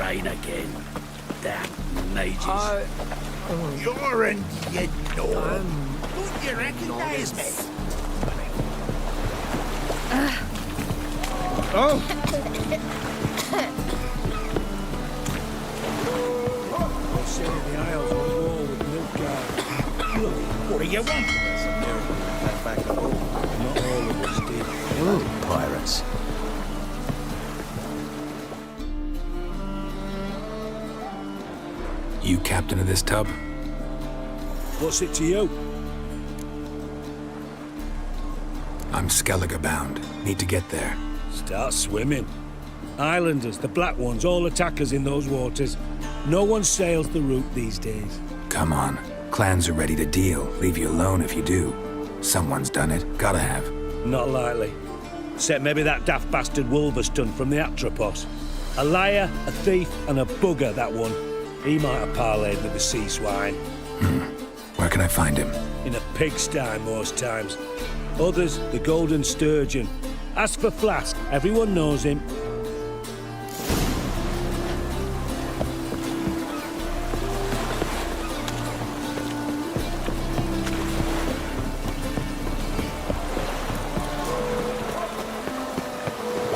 insane again. Damn mages. You're in, you know. Don't you recognize me? Oh! They say the Isles will war with Nilfgaard. What do you want? That's a miracle. That back at all. Not all of us did. Ooh, pirates. You captain of this tub? What's it to you? I'm Skellige bound. Need to get there. Start swimming. Islanders, the black ones, all attackers in those waters. No one sails the route these days. Come on. Clans are ready to deal. Leave you alone if you do. Someone's done it. Gotta have. Not likely. Except maybe that daft bastard Wolverston from the Atropos. A liar, a thief, and a bugger, that one. He might have parlayed with the sea swine. Where can I find him? In a pigsty most times. Others, the Golden Sturgeon. As for Flask, everyone knows him.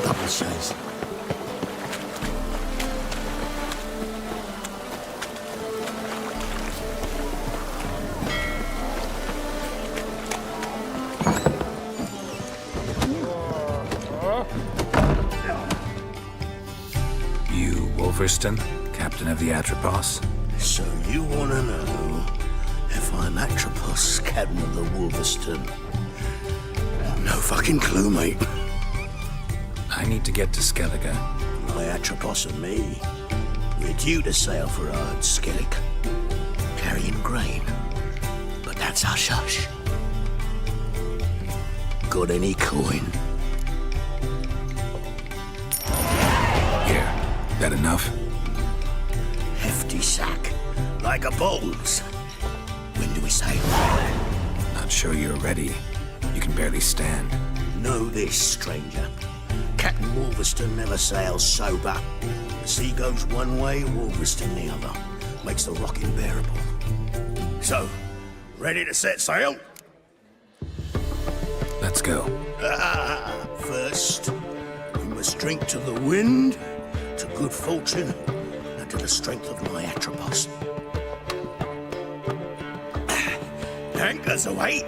Double size. You, Wolverston, captain of the Atropos? So you want to know if I'm Atropos, captain of the Wolverston? No fucking clue, mate. I need to get to Skellige. My Atropos and me, we're due to sail for Ard Skellig, carrying grain. But that's hush-hush. Got any coin? Here. That enough? Hefty sack, like a bull's. When do we sail? Not sure you're ready. You can barely stand. Know this, stranger. Captain Wolverston never sails sober. The sea goes one way, Wolverston the other. Makes the rock unbearable. So, ready to set sail? Let's go. First, we must drink to the wind, to good fortune, and to the strength of my Atropos. Anchors away.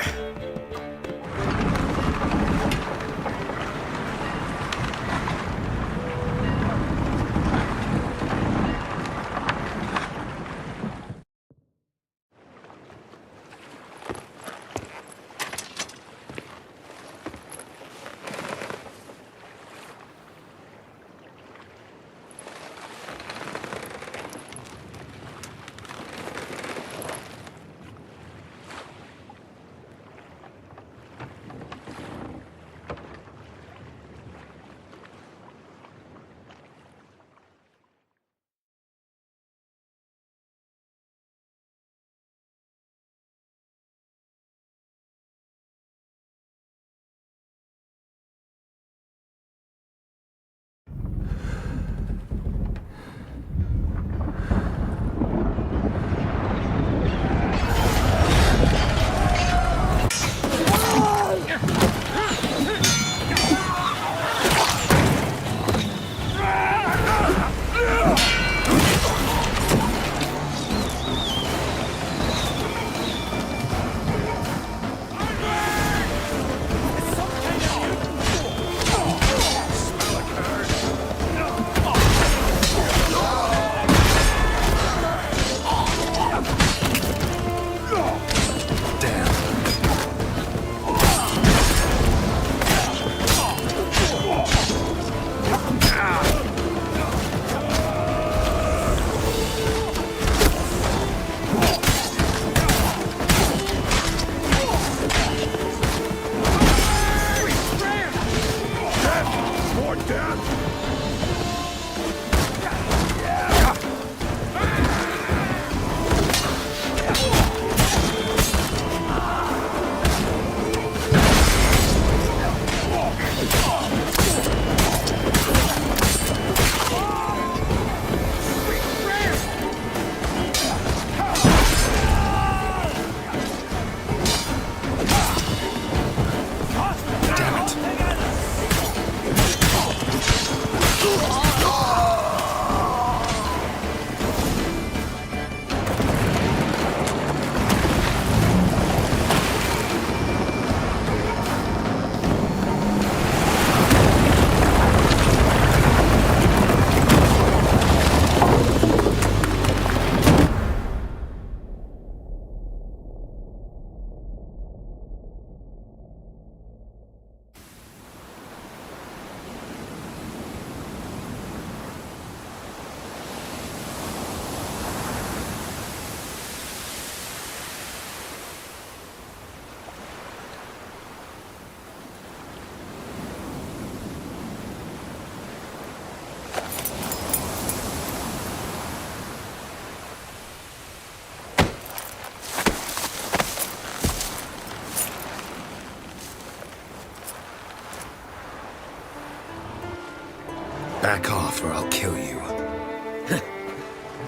Back off or I'll kill you.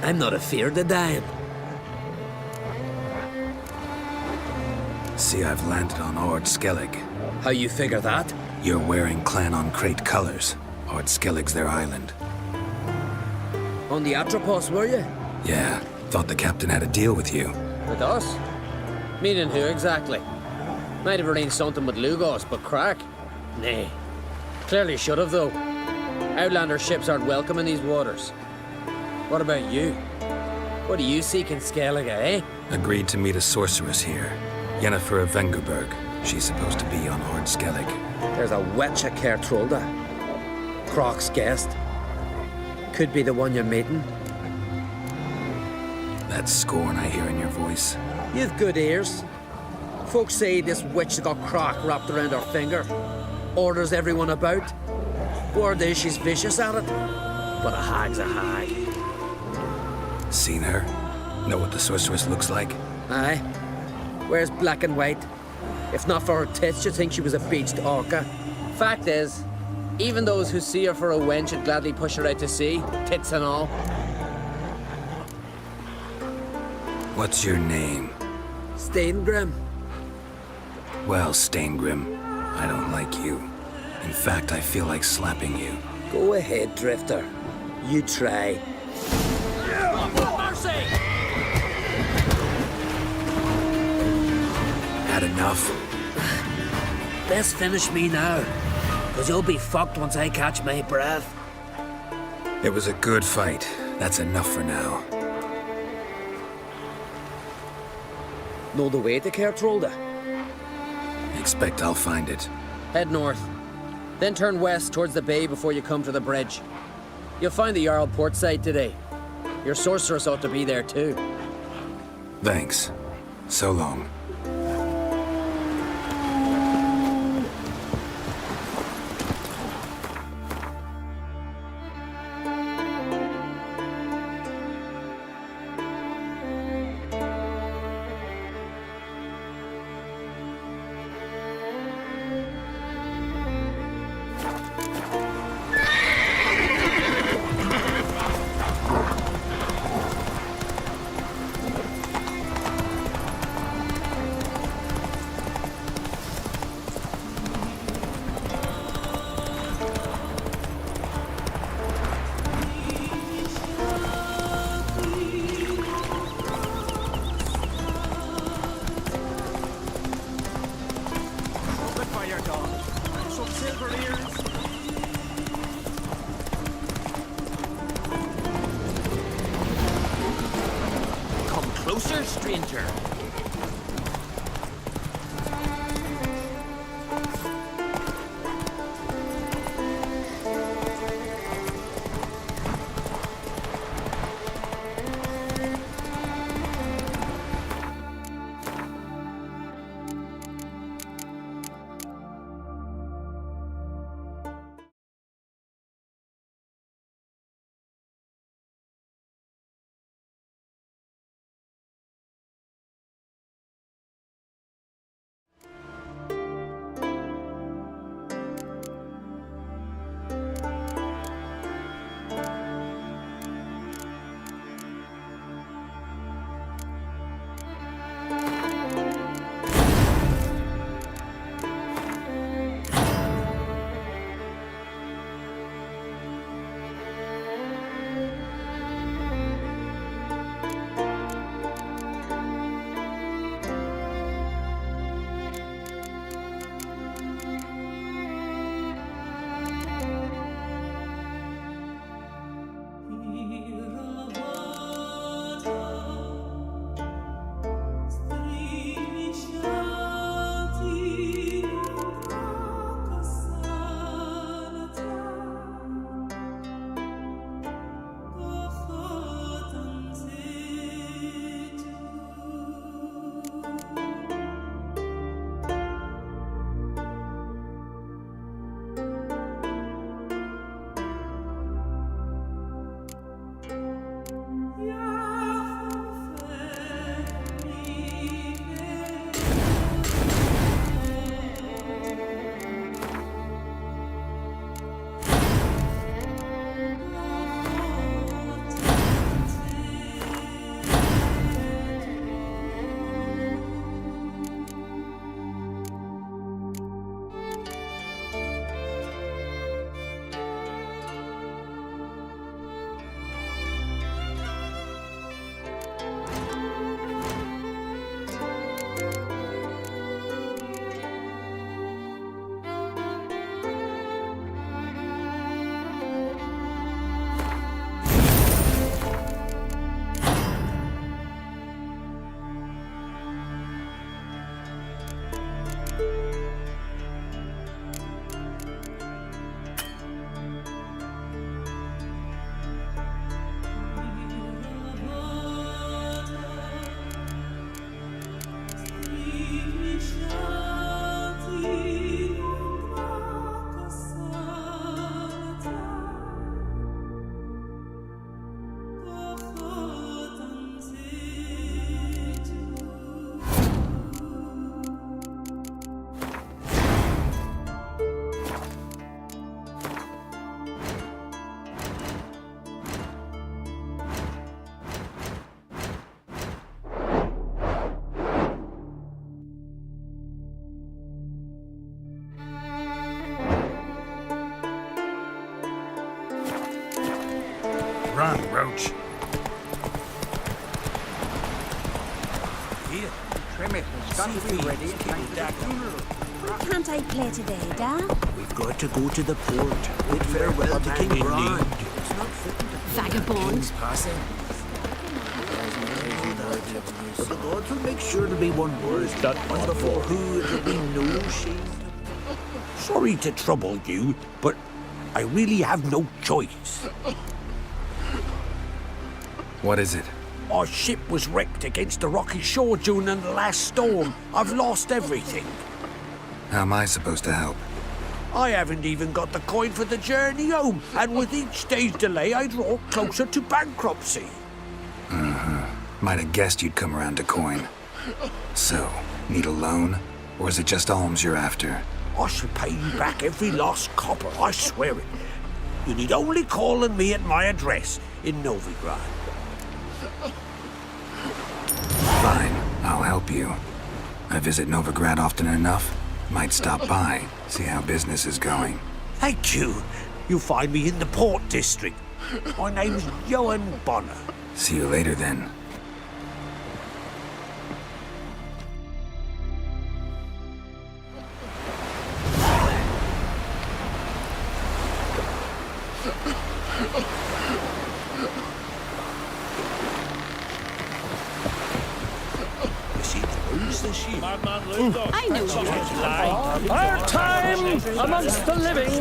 I'm not afeard of dying. See, I've landed on Ord Skellig. How you figure that? You're wearing Clan on Crate colors. Ord Skellig's their island. On the Atropos, were you? Yeah, thought the captain had a deal with you. With us? Meaning who exactly? Might have arranged something with Lugos, but crack? Nay. Clearly should have, though. Outlander ships aren't welcome in these waters. What about you? What do you seek in Skellige, eh? Agreed to meet a sorceress here. Yennefer of Vengerberg. She's supposed to be on Ord Skellig. There's a witch at Kertrolda. Croc's guest. Could be the one you're meeting. That scorn I hear in your voice. You've good ears. Folks say this witch got Croc wrapped around her finger. Orders everyone about. Word is she's vicious at it. But a hag's a hag. Seen her? Know what the sorceress looks like? Aye. Wears black and white. If not for her tits, you'd think she was a beached orca. Fact is, even those who see her for a wench would gladly push her out to sea, tits and all. What's your name? Steingrim. Well, Steingrim, I don't like you. In fact, I feel like slapping you. Go ahead, Drifter. You try. Mercy! Had enough? Best finish me now, because you'll be fucked once I catch my breath. It was a good fight. That's enough for now. Know the way to Kertrolda? Expect I'll find it. Head north. Then turn west towards the bay before you come to the bridge. You'll find the Jarl port side today. Your sorceress ought to be there too. Thanks. So long. Come closer, stranger. Run, Roach. Here, trim it. It's got to be ready in time for the funeral. Why can't I play today, Dad? We've got to go to the port. Bid farewell to King Bran. Vagabond. Passing. But the gods will make sure to be one word. One before who it'll be no shame. Sorry to trouble you, but I really have no choice. What is it? Our ship was wrecked against the rocky shore during the last storm. I've lost everything. How am I supposed to help? I haven't even got the coin for the journey home, and with each day's delay, I draw closer to bankruptcy. Might have guessed you'd come around to coin. So, need a loan? Or is it just alms you're after? I shall pay you back every lost copper, I swear it. You need only call on me at my address in Novigrad. Fine, I'll help you. I visit Novigrad often enough. Might stop by, see how business is going. Thank you. You'll find me in the Port District. My name's Johan Bonner. See you later then. I know you. Our time amongst the living.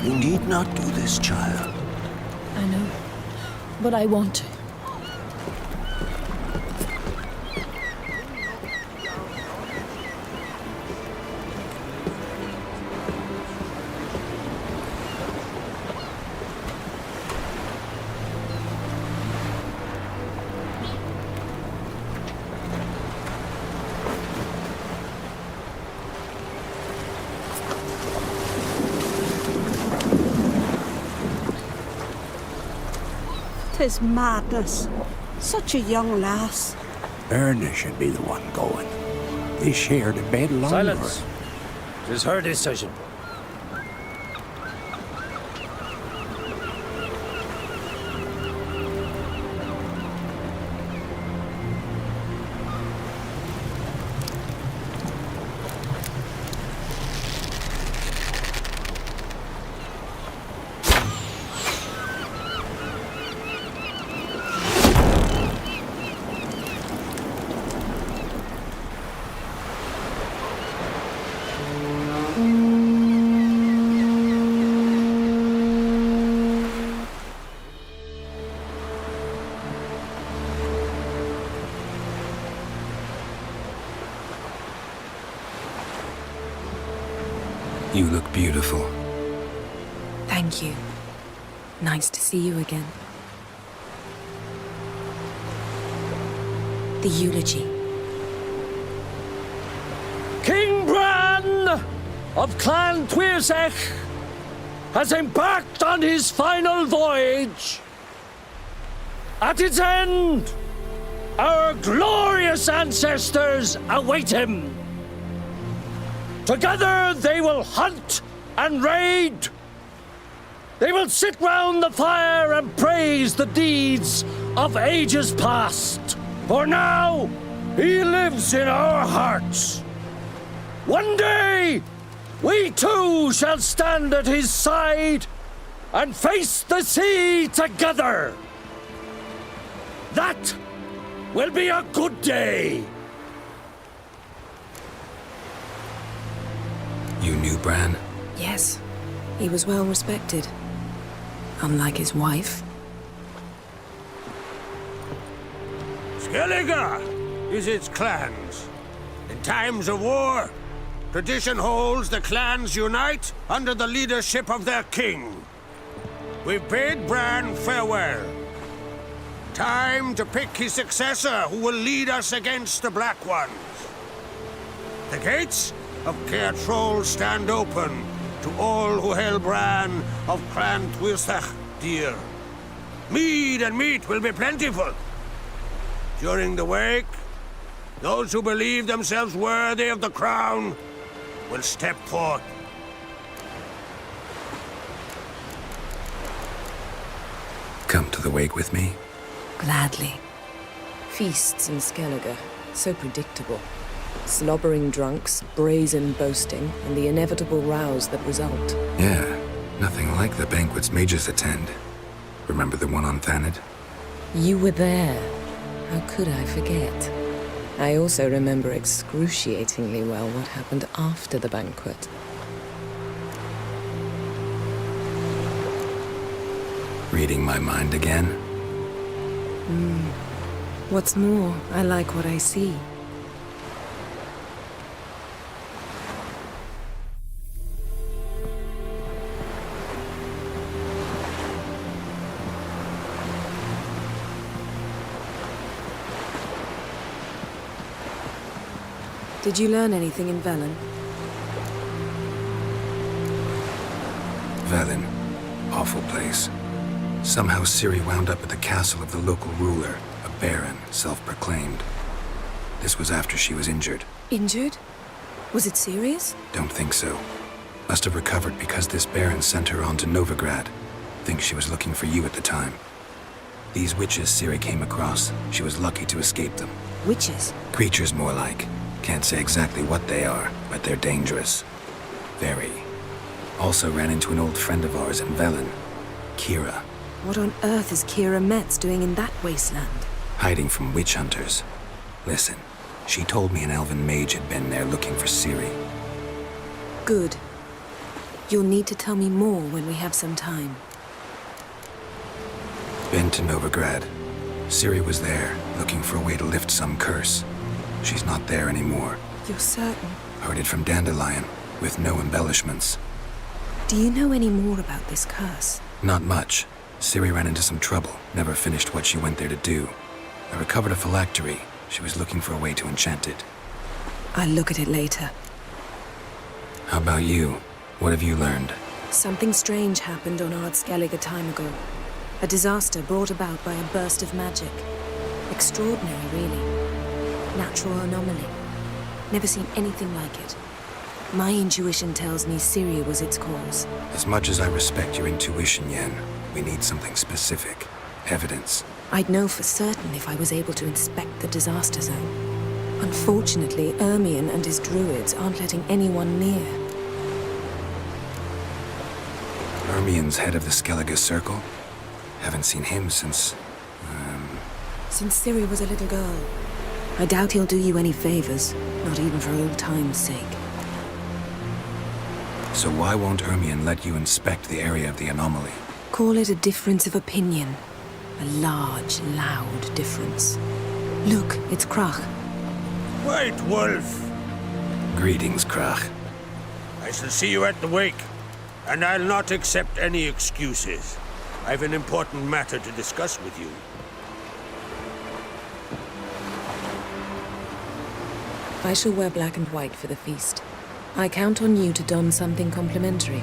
You need not do this, child. I know, but I want to. Tis madness. Such a young lass. Erna should be the one going. They shared a bed longer. Silence. It is her decision. You look beautiful. Thank you. Nice to see you again. The eulogy. King Bran of Clan Tuirsech has embarked on his final voyage. At its end, our glorious ancestors await him. Together they will hunt and raid. They will sit round the fire and praise the deeds of ages past. For now, he lives in our hearts. One day, we too shall stand at his side and face the sea together. That will be a good day. You knew Bran? Yes, he was well respected. Unlike his wife. Skellige is its clans. In times of war, tradition holds the clans unite under the leadership of their king. We've bade Bran farewell. Time to pick his successor who will lead us against the Black Ones. The gates of Caer Troll stand open to all who hail Bran of Clan Tuirsach dear. Mead and meat will be plentiful. During the wake, those who believe themselves worthy of the crown will step forth. Come to the wake with me? Gladly. Feasts in Skellige, so predictable. Slobbering drunks, brazen boasting, and the inevitable rows that result. Yeah, nothing like the banquets mages attend. Remember the one on Thanedd? You were there. How could I forget? I also remember excruciatingly well what happened after the banquet. Reading my mind again? What's more, I like what I see. Did you learn anything in Velen? Velen. Awful place. Somehow Ciri wound up at the castle of the local ruler, a baron, self-proclaimed. This was after she was injured. Injured? Was it serious? Don't think so. Must have recovered because this baron sent her on to Novigrad. Think she was looking for you at the time. These witches Ciri came across, she was lucky to escape them. Witches? Creatures more like. Can't say exactly what they are, but they're dangerous. Very. Also ran into an old friend of ours in Velen, Kira. What on earth is Kira Metz doing in that wasteland? Hiding from witch hunters. Listen, she told me an elven mage had been there looking for Ciri. Good. You'll need to tell me more when we have some time. Been to Novigrad. Ciri was there, looking for a way to lift some curse. She's not there anymore. You're certain? Heard it from Dandelion, with no embellishments. Do you know any more about this curse? Not much. Ciri ran into some trouble, never finished what she went there to do. I recovered a phylactery. She was looking for a way to enchant it. I'll look at it later. How about you? What have you learned? Something strange happened on Ard Skellige a time ago. A disaster brought about by a burst of magic. Extraordinary, really. Natural anomaly. Never seen anything like it. My intuition tells me Ciri was its cause. As much as I respect your intuition, Yen, we need something specific. Evidence. I'd know for certain if I was able to inspect the disaster zone. Unfortunately, Ermion and his druids aren't letting anyone near. Ermion's head of the Skellige Circle? Haven't seen him since... Since Ciri was a little girl. I doubt he'll do you any favors, not even for old time's sake. So why won't Ermion let you inspect the area of the anomaly? Call it a difference of opinion. A large, loud difference. Look, it's Krach. White Wolf, Greetings, Krach. I shall see you at the wake, and I'll not accept any excuses. I've an important matter to discuss with you. I shall wear black and white for the feast. I count on you to don something complimentary.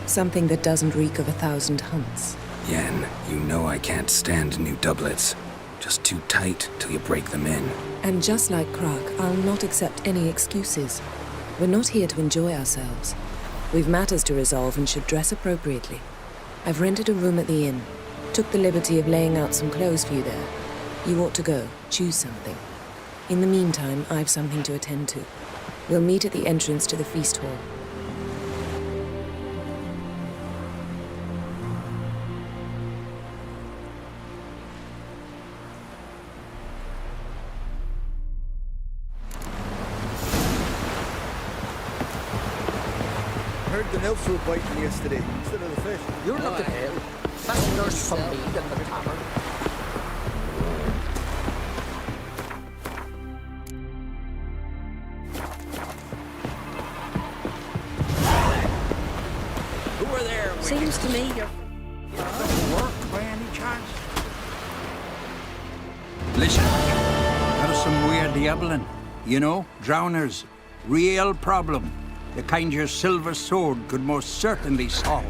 Something that doesn't reek of 1,000 hunts. Yen, you know I can't stand new doublets. Just too tight till you break them in. And just like Krach, I'll not accept any excuses. We're not here to enjoy ourselves. We've matters to resolve and should dress appropriately. I've rented a room at the inn. Took the liberty of laying out some clothes for you there. You ought to go. Choose something. In the meantime, I've something to attend to. We'll meet at the entrance to the feast hall. Heard something else so biting yesterday instead of the fish. You're not the hell. That's nurse from me in the tavern. Who are there? Seems to me you're... Work by any chance? Listen, there's some weird diaboling. You know, drowners. Real problem. The kind your silver sword could most certainly solve.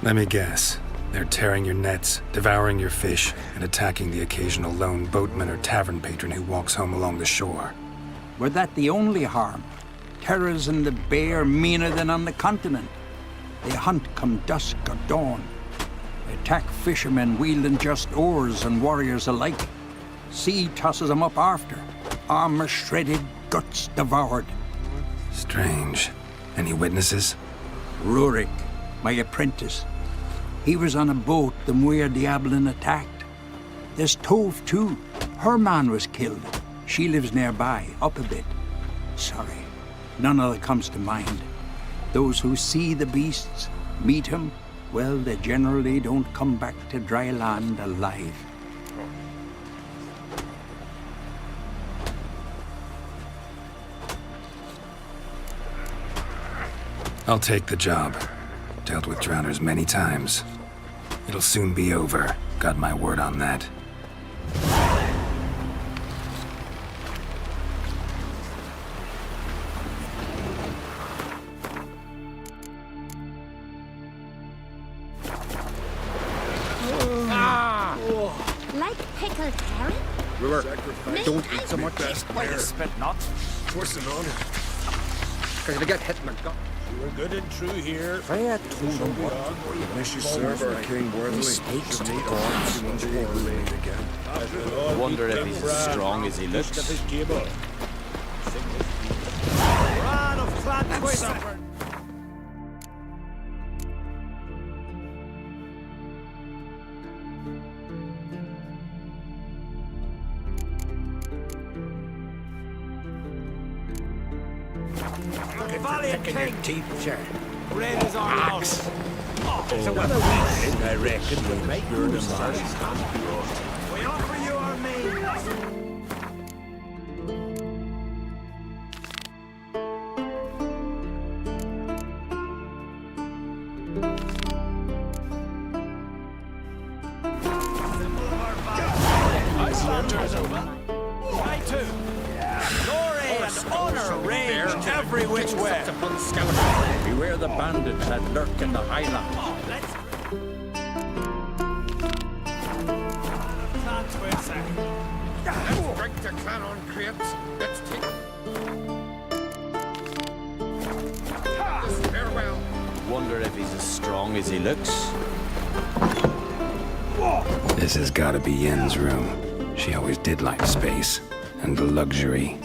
Let me guess. They're tearing your nets, devouring your fish, and attacking the occasional lone boatman or tavern patron who walks home along the shore. Were that the only harm? Terrors in the bay are meaner than on the continent. They hunt come dusk or dawn. They attack fishermen wielding just oars and warriors alike. Sea tosses them up after. Armor shredded, guts devoured. Strange. Any witnesses? Rurik, my apprentice. He was on a boat the Muir Diablin attacked. There's Tove, too. Her man was killed. She lives nearby, up a bit. Sorry, none other comes to mind. Those who see the beasts, meet him, well, they generally don't come back to dry land alive. I'll take the job. Dealt with drowners many times. It'll soon be over. Got my word on that. Like pickled carrot? River, don't eat so much. Why you spit not? What's an honor? Because they get hit in the gut. We're good and true here. Freya told him what. Unless you serve our king worthily, speaks she'll to take God. on you one day we'll meet again. I wonder if he's as strong as he looks. Ran of Clan Valiant king. Teacher. Red is our house. There's another week. I reckon we make your demise. We offer you our means. I too. Glory and honor range every which way. Beware the bandits that lurk in the highlands. Let's break the clan on crates. Let's take farewell. Wonder if he's as strong as he looks. This has gotta be Yen's room. She always did like space and luxury.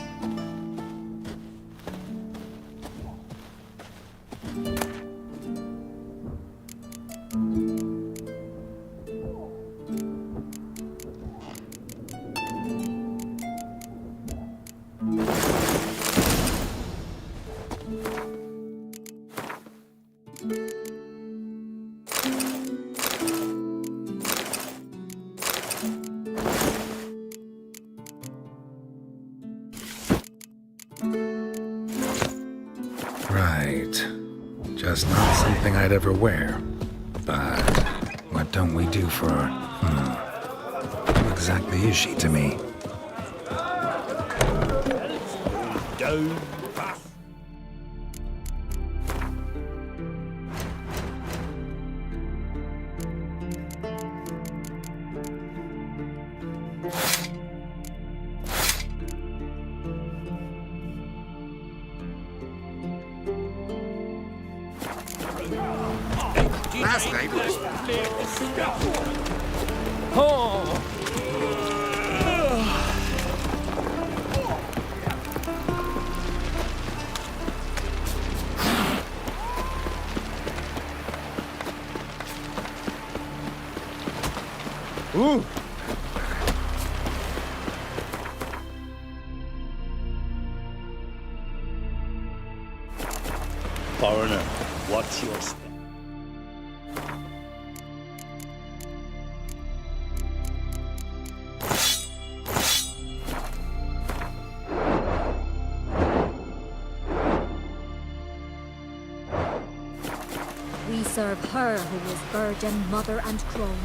Right. Just not something I'd ever wear. But what don't we do for... Who exactly is she to me? Down. Last night was... Ooh. Foreigner, what's your spell? We serve her who is virgin, mother, and crone.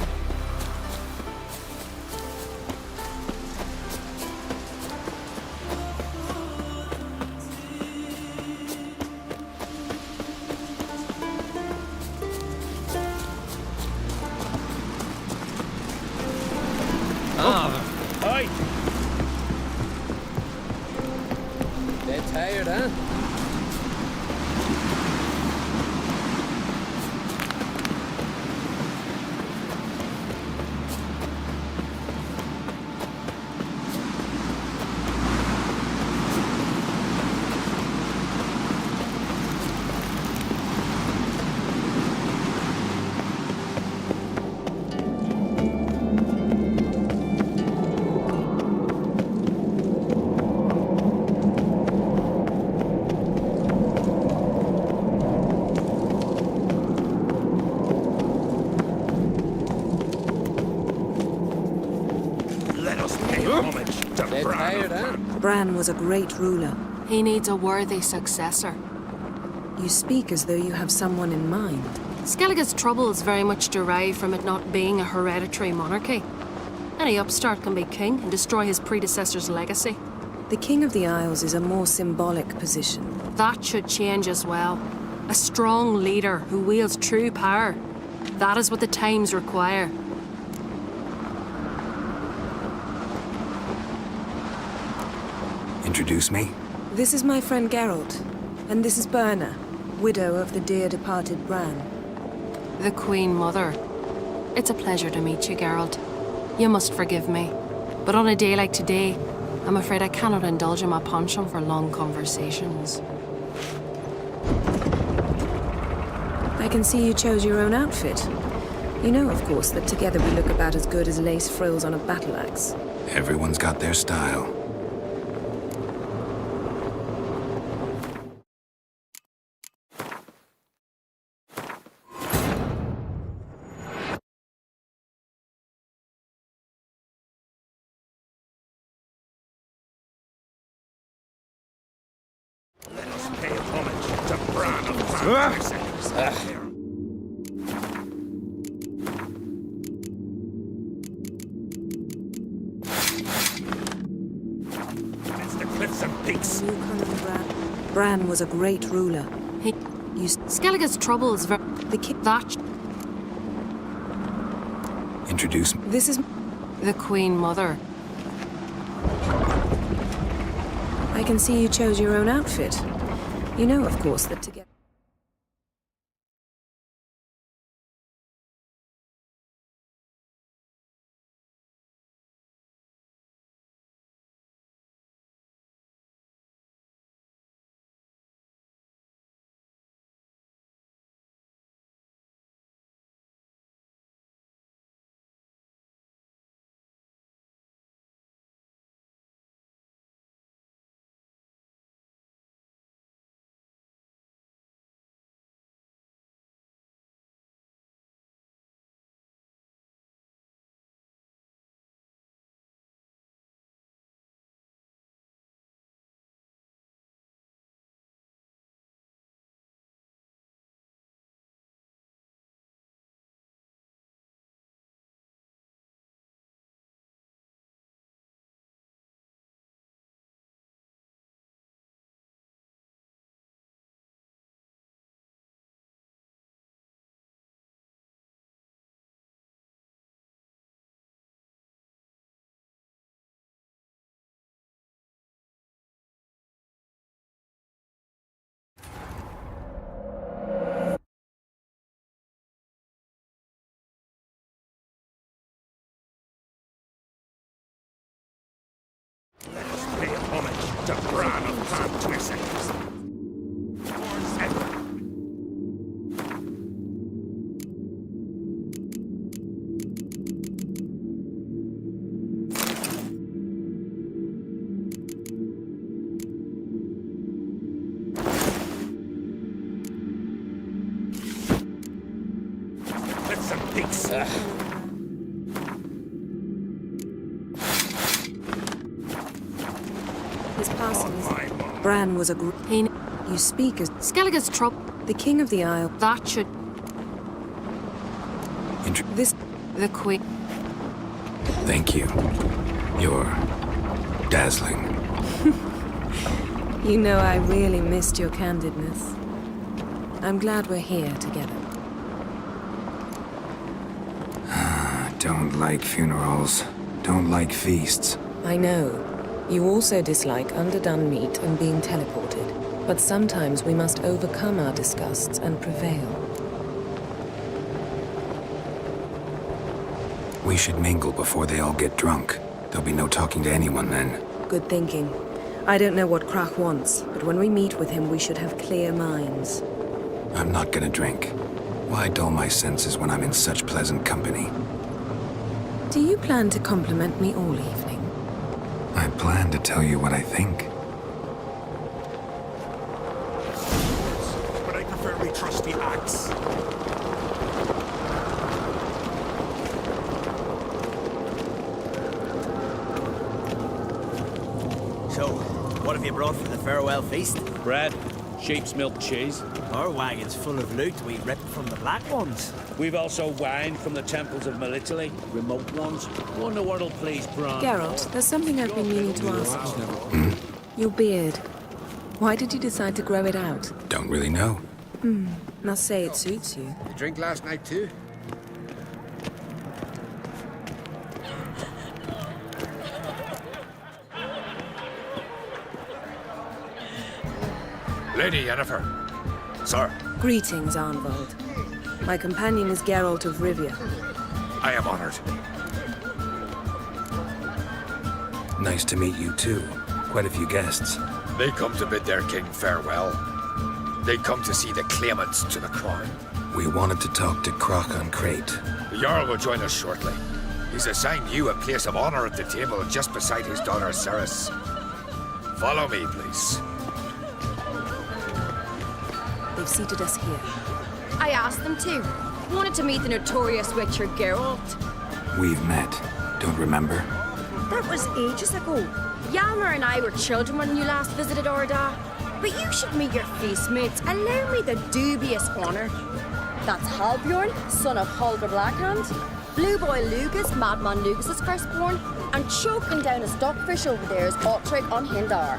Aye. Dead tired, huh? Let us pay homage to Dead tired, huh? Bran was a great ruler. He needs a worthy successor. You speak as though you have someone in mind. Skellige's troubles very much derive from it not being a hereditary monarchy. Any upstart can be king and destroy his predecessor's legacy. The King of the Isles is a more symbolic position. That should change as well. A strong leader who wields true power. That is what the times require. Introduce me? This is my friend Geralt, and this is Birna, widow of the dear departed Bran. The Queen Mother. It's a pleasure to meet you, Geralt. You must forgive me, but on a day like today, I'm afraid I cannot indulge in my penchant for long conversations. I can see you chose your own outfit. You know, of course, that together we look about as good as lace frills on a battle axe. Everyone's got their style. Let us pay homage to Bran of Tarth. It's the cliffs and peaks. You Conan Bran. Bran was a great ruler. Skellige's troubles ver- The king. That Introduce me. This is. the Queen Mother. I can see you chose your own outfit. You know, of course, that together. Let us pay homage to Bran of Tarth. His passings. Bran was a You speak as Skellige's trouble. the King of the Isle. That should... This... The Queen. Thank you. You're dazzling. You know, I really missed your candidness. I'm glad we're here together. Don't like funerals. Don't like feasts. I know. You also dislike underdone meat and being teleported. But sometimes we must overcome our disgusts and prevail. We should mingle before they all get drunk. There'll be no talking to anyone then. Good thinking. I don't know what Krach wants, but when we meet with him, we should have clear minds. I'm not gonna drink. Why dull my senses when I'm in such pleasant company? Do you plan to compliment me all evening? I plan to tell you what I think. But I prefer my trusty axe. So, what have you brought for the farewell feast? Bread, sheep's milk cheese. Our wagon's full of loot we ripped from the Black Ones. We've also wine from the temples of Melitele, remote ones. Wonder what'll please Bran. Geralt, there's something I've been meaning to ask you. Your beard. Why did you decide to grow it out? Don't really know. Must say it suits you. You drink last night too? Lady Yennefer. Sir. Greetings, Arnvald. My companion is Geralt of Rivia. I am honored. Nice to meet you too. Quite a few guests. They come to bid their king farewell. They come to see the claimants to the crown. We wanted to talk to Krach on Crate. The Jarl will join us shortly. He's assigned you a place of honor at the table just beside his daughter Cerys. Follow me, please. They've seated us here. I asked them to. Wanted to meet the notorious Witcher Geralt. We've met. Don't remember? That was ages ago. Hjalmar and I were children when you last visited Orda. But you should meet your feast mates. Allow me the dubious honor. That's Halbjorn, son of Holger Blackhand. Blue Boy Lugas, Madman Lugas' firstborn. And choking down a stockfish over there is Ottrig on Hindar.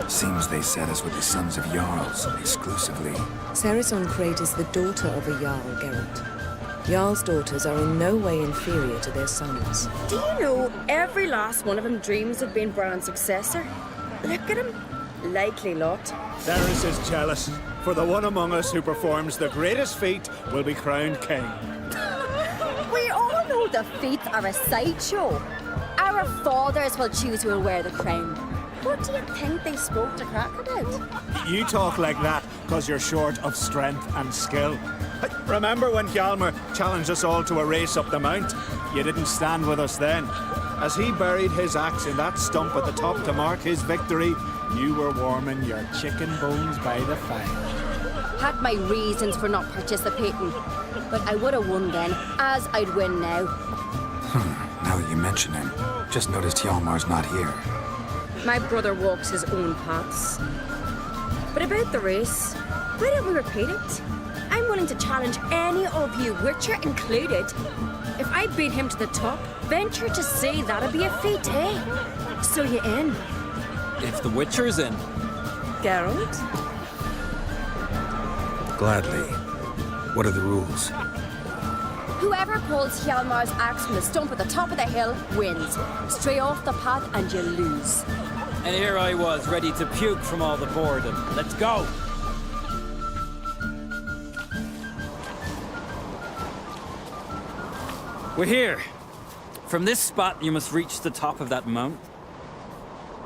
Seems they set us with the sons of Jarls, exclusively. Cerys on Crate is the daughter of a Jarl, Geralt. Jarl's daughters are in no way inferior to their sons. Do you know every last one of them dreams of being Bran's successor? Look at him. Likely lot. Cerys is jealous, for the one among us who performs the greatest feat will be crowned king. We all know the feats are a sideshow. Our fathers will choose who will wear the crown. What do you think they spoke to Krach about? You talk like that because you're short of strength and skill. Remember when Hjalmar challenged us all to a race up the mount? You didn't stand with us then. As he buried his axe in that stump at the top to mark his victory, you were warming your chicken bones by the fire. Had my reasons for not participating, but I would have won then, as I'd win now. Now that you mention him, just noticed Hjalmar's not here. My brother walks his own paths. But about the race, why don't we repeat it? I'm willing to challenge any of you, Witcher included. If I beat him to the top, venture to say that'd be a feat, eh? So you in? If the Witcher's in. Geralt? Gladly. What are the rules? Whoever pulls Hjalmar's axe from the stump at the top of the hill wins. Stray off the path and you lose. And here I was, ready to puke from all the boredom. Let's go! We're here. From this spot, you must reach the top of that mount.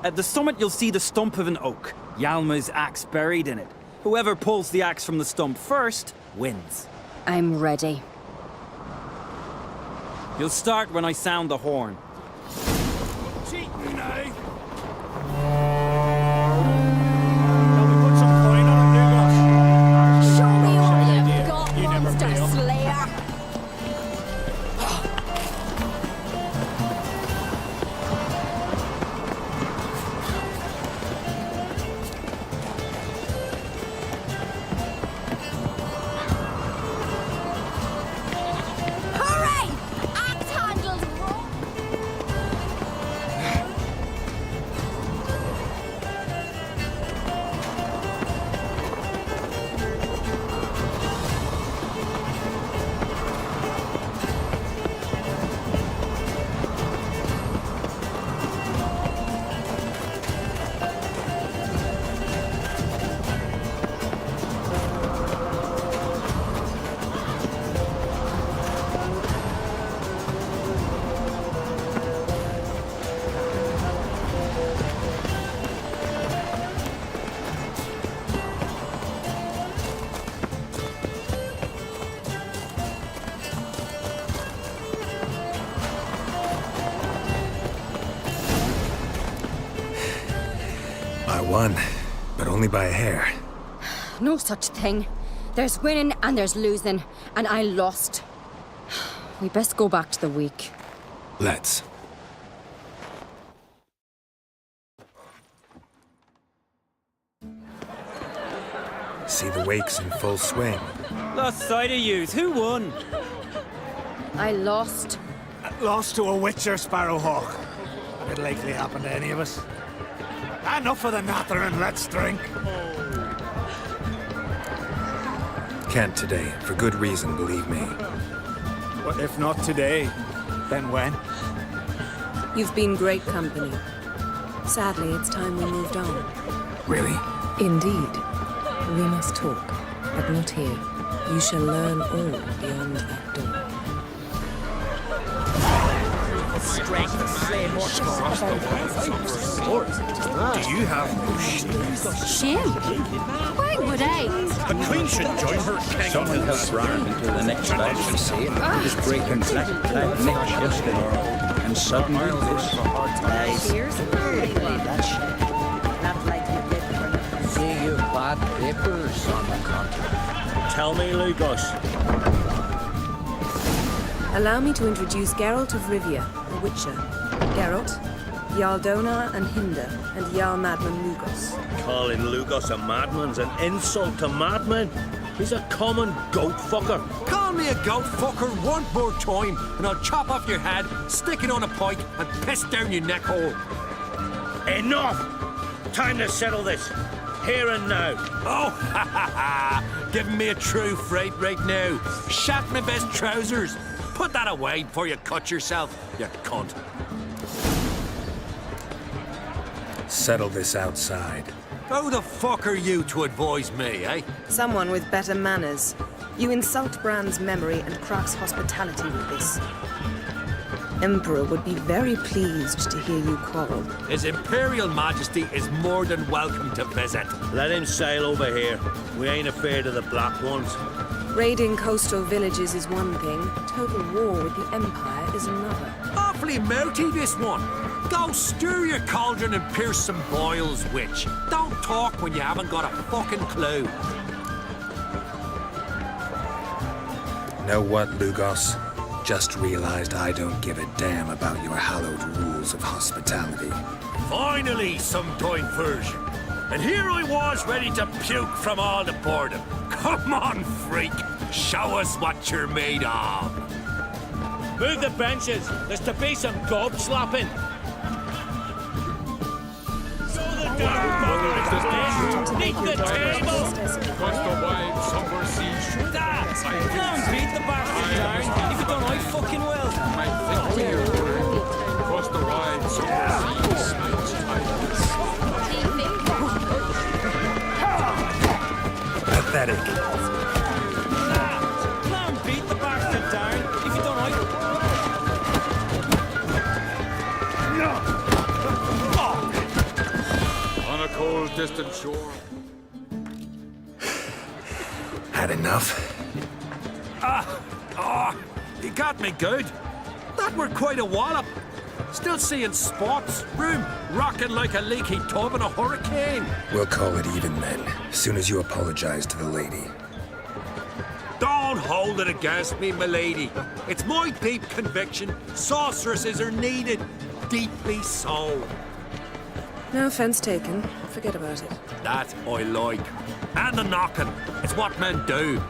At the summit, you'll see the stump of an oak. Hjalmar's axe buried in it. Whoever pulls the axe from the stump first wins. I'm ready. You'll start when I sound the horn. something, eh? Shall we put some coin on it, Lugos? Show me what idea. you've got, You never monster pay up. slayer. Hooray! Axe handles roll. I won, but only by a hair. No such thing. There's winning and there's losing, and I lost. We best go back to the week. Let's. See the wakes in full swing. Lost sight of yous. Who won? I lost. Lost to a witcher, Sparrowhawk. Could likely happen to any of us. Enough of the nattering, let's drink. Can't today, for good reason, believe me. But if not today, then when? You've been great company. Sadly, it's time we moved on. Really? Indeed. We must talk, but not here. You shall learn all beyond that door. Strength to slay more. Do you have no Shame? Why would I? The Queen should join her king. Someone help Brian until the next batch you see him. Just breaking black neck yesterday. And suddenly this. See you bad papers on the contract. Tell me, Lugos. Allow me to introduce Geralt of Rivia, the Witcher. Geralt, Jarl Donar and Hinder, and Jarl Madman Lugos. Calling Lugos a madman's an insult to madmen. He's a common goat fucker. Call me a goat fucker one more time, and I'll chop off your head, stick it on a pike, and piss down your neck hole. Enough! Time to settle this. Here and now. Oh, ha ha ha! Giving me a true fright right now. Shat my best trousers. Put that away before you cut yourself, you cunt. Settle this outside. Who the fuck are you to advise me, eh? Someone with better manners. You insult Bran's memory and Crach's hospitality with this. Emperor would be very pleased to hear you quarrel. His Imperial Majesty is more than welcome to visit. Let him sail over here. We ain't afraid of the Black Ones. Raiding coastal villages is one thing. Total war with the Empire is another. Awfully mouthy, this one. Go stir your cauldron and pierce some boils, witch. Don't talk when you haven't got a fucking clue. Know what, Lugos? Just realized I don't give a damn about your hallowed rules of hospitality. Finally, some time version. And here I was ready to puke from all the boredom. Come on, freak. Show us what you're made of. Move the benches. There's to be some gob slapping. So the damn bugger is beneath the table. Across the wide, somewhere sea. Don't beat the bastard down. If you don't, I fucking will. My victory across the wide, somewhere sea. Pathetic. Don't beat the bastard down. If you don't, On a cold, distant shore. Had enough? You got me good. That were quite a wallop. Still seeing spots? Room rocking like a leaky tub in a hurricane? We'll call it even then, as soon as you apologize to the lady. Don't hold it against me, milady. It's my deep conviction sorceresses are needed. Deeply so. No offense taken. Forget about it. That I like. And the knocking. It's what men do.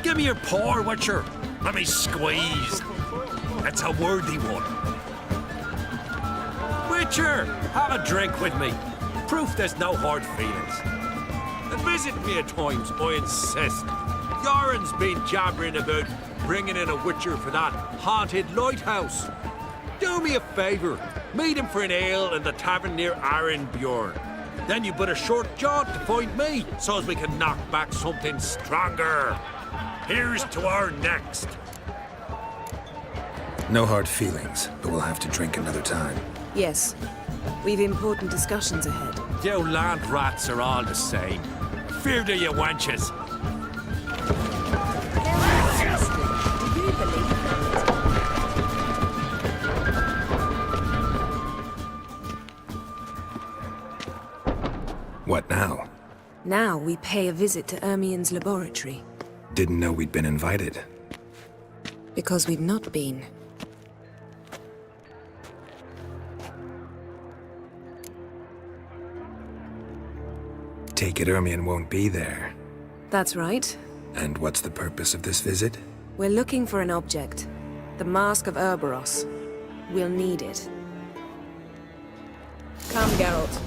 Give me your paw, Witcher. Let me squeeze. It's a worthy one. Witcher, have a drink with me. Proof there's no hard feelings. And visit me at times, I insist. Yoren's been jabbering about bringing in a Witcher for that haunted lighthouse. Do me a favour. Meet him for an ale in the tavern near Arenbjorn. Then you but a short jaunt to find me, so as we can knock back something stronger. Here's to our next. No hard feelings, but we'll have to drink another time. Yes. We've important discussions ahead. You land rats are all the same. Fear to you wenches. Do you believe that? What now? Now we pay a visit to Ermien's laboratory. Didn't know we'd been invited. Because we've not been. Take it Ermien won't be there. That's right. And what's the purpose of this visit? We're looking for an object. The Mask of Erboros. We'll need it. Come, Geralt.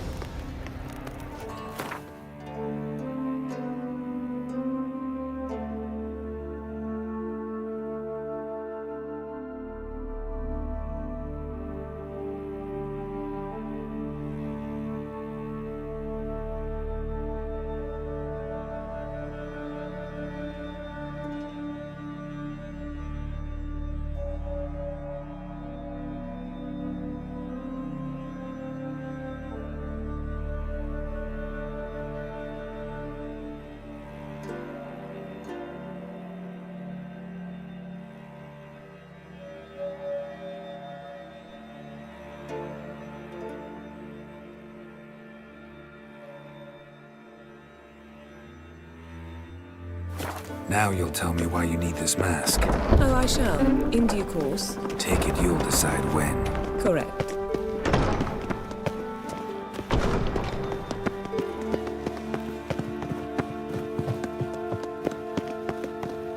Now you'll tell me why you need this mask. Oh, I shall. In due course. Take it you'll decide when. Correct.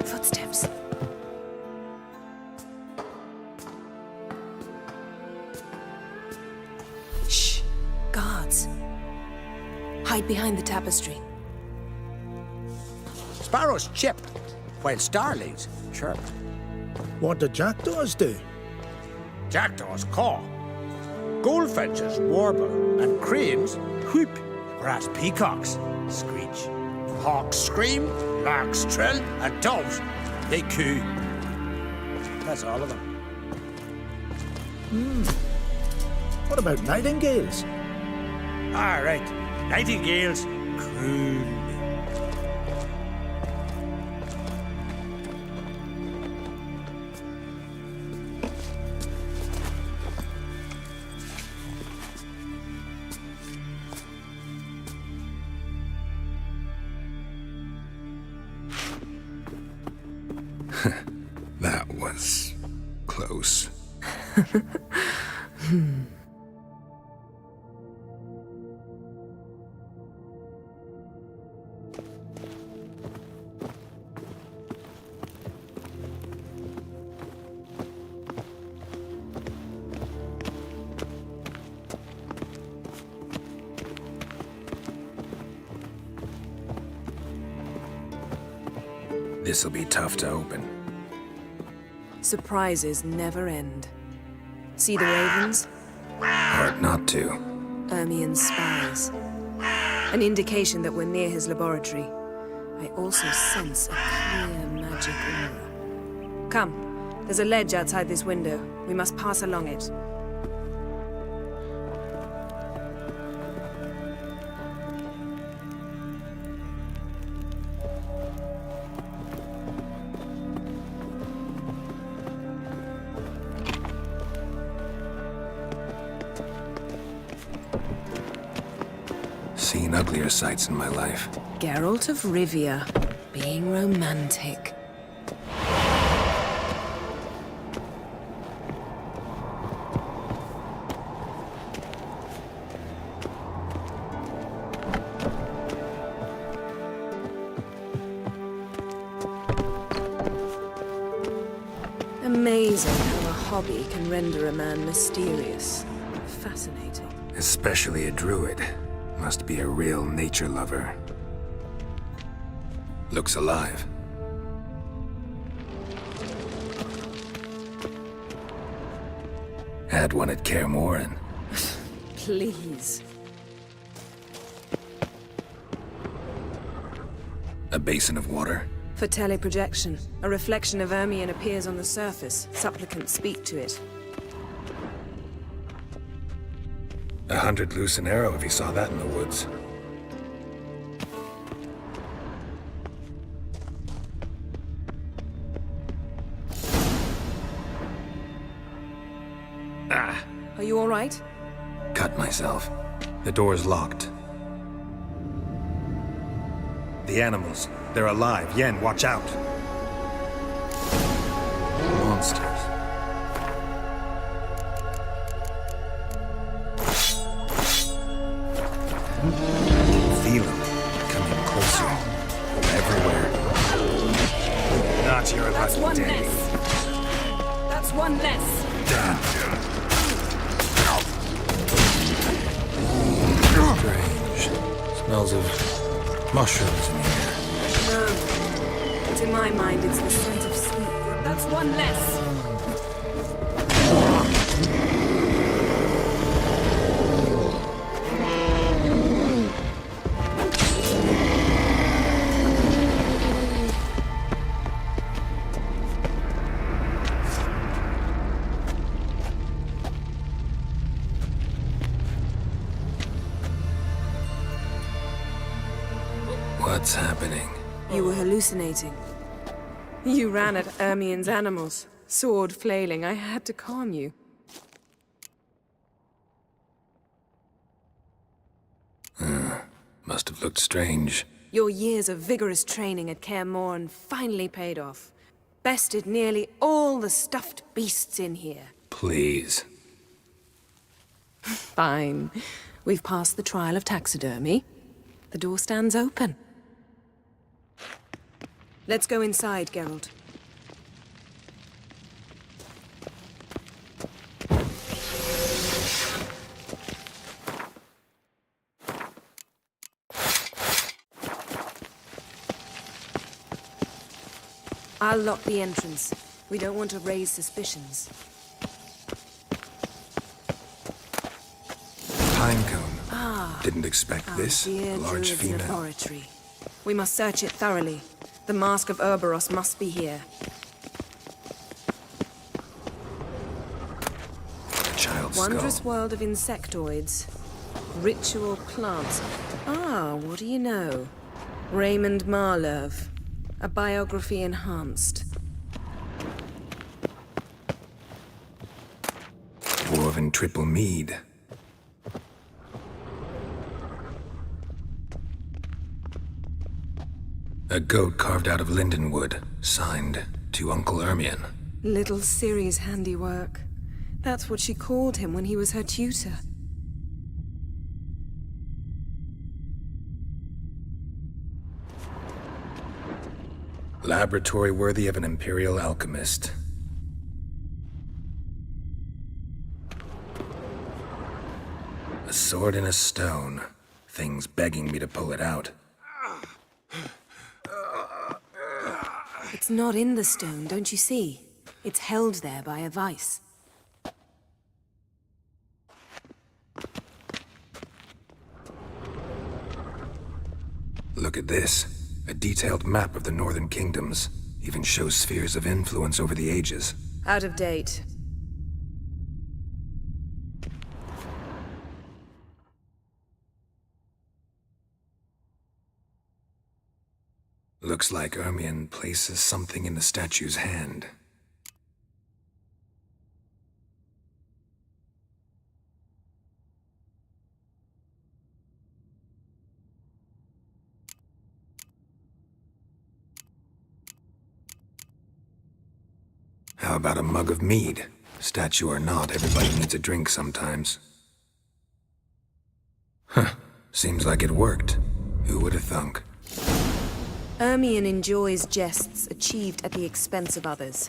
Footsteps. Shh. Guards. Hide behind the tapestry. Sparrows chip, while starlings chirp. What do jackdaws do? Jackdaws caw. Goldfinches warble, and cranes whoop, whereas peacocks screech. Hawks scream, larks trill, and doves, they coo. That's all of them. What about nightingales? All right, nightingales croon. That was close. This'll be tough to open. Surprises never end. See the ravens? Hard not to. Ermien's spies. An indication that we're near his laboratory. I also sense a clear magic aura. Come, there's a ledge outside this window. We must pass along it. seen uglier sights in my life. Geralt of Rivia, being romantic. Amazing how a hobby can render a man mysterious. Fascinating. Especially a druid. Must be a real nature lover. Looks alive. Had one at Kaer Morhen. Please. A basin of water. For teleprojection, a reflection of Ermion appears on the surface. Supplicants speak to it. 100 loose an arrow if he saw that in the woods. Ah! Are you all right? Cut myself. The door's locked. The animals. They're alive. Yen, watch out. Monsters. Feel them. Coming closer. Everywhere. Not your That's lucky one day. less. That's one less. Strange. Smells of mushrooms in the air. No. To my mind, it's the scent of sleep. That's one less. What's happening? You were hallucinating. You ran at Ermion's animals, sword flailing. I had to calm you. Must have looked strange. Your years of vigorous training at Kaer Morhen finally paid off. Bested nearly all the stuffed beasts in here. Please. Fine. We've passed the trial of taxidermy. The door stands open. Let's go inside, Geralt. I'll lock the entrance. We don't want to raise suspicions. Pinecone. Ah. Didn't expect this. Dear Large Druid's female. laboratory. We must search it thoroughly. The Mask of Urboros must be here. A child's Wondrous skull. world of insectoids. Ritual plants. Ah, what do you know? Raymond Marlev. A biography enhanced. Dwarven triple mead. A goat carved out of lindenwood, signed to Uncle Ermion. Little Ciri's handiwork. That's what she called him when he was her tutor. Laboratory worthy of an imperial alchemist. A sword in a stone. Things begging me to pull it out. It's not in the stone, don't you see? It's held there by a vice. Look at this. A detailed map of the Northern Kingdoms. Even shows spheres of influence over the ages. Out of date. Looks like Ermion places something in the statue's hand. How about a mug of mead? Statue or not, everybody needs a drink sometimes. Huh. Seems like it worked. Who would have thunk? Ermion enjoys jests achieved at the expense of others.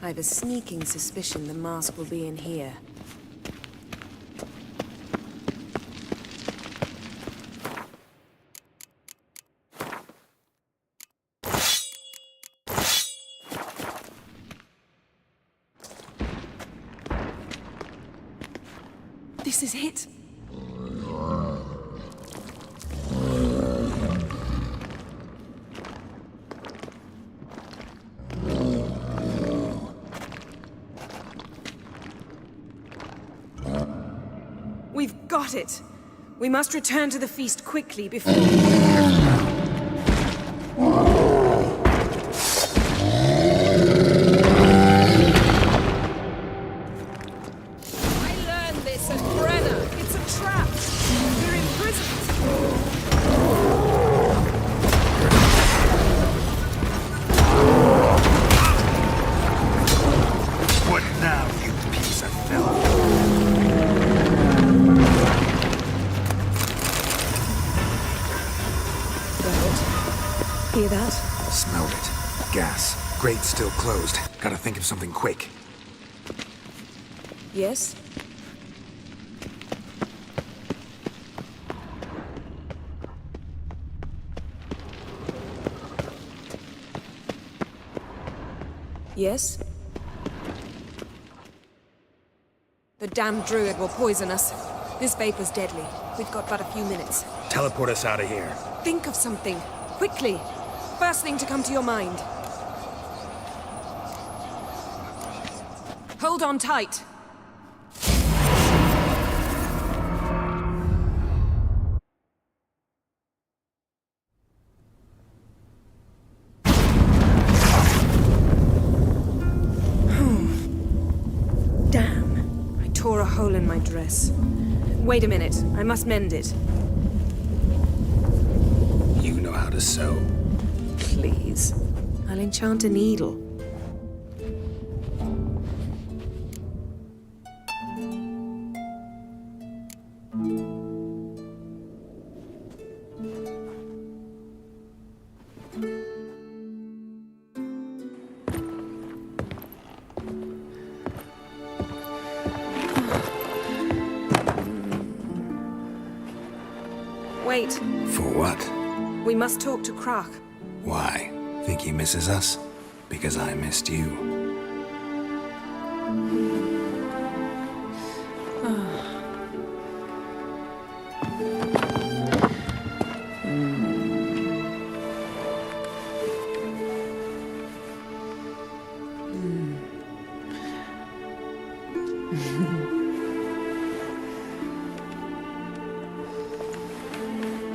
I've a sneaking suspicion the mask will be in here. This is it. We've got it. We must return to the feast quickly before... Hear that? Smelled it. Gas. Grate still closed. Gotta think of something quick. Yes? Yes? The damned druid will poison us. This vapor's deadly. We've got but a few minutes. Teleport us out of here. Think of something. Quickly. First thing to come to your mind. Hold on tight. Damn. I tore a hole in my dress. Wait a minute. I must mend it. You know how to sew. Please. I'll enchant a needle. Wait. For what? We must talk to Croc. Why? Think he misses us? Because I missed you.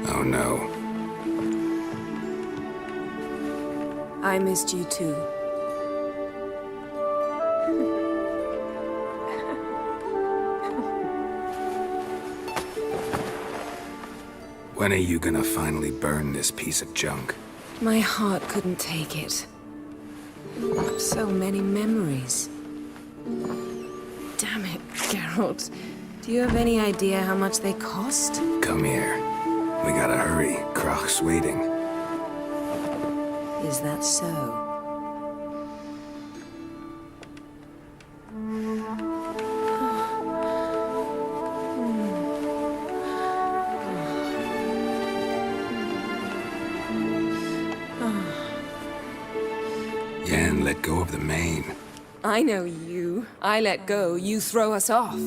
Oh no. I missed you too. When are you gonna finally burn this piece of junk? My heart couldn't take it. So many memories. Damn it, Geralt. Do you have any idea how much they cost? Come here. We gotta hurry. Croc's waiting. Is that so? Yen, let go of the mane. I know you. I let go, you throw us off.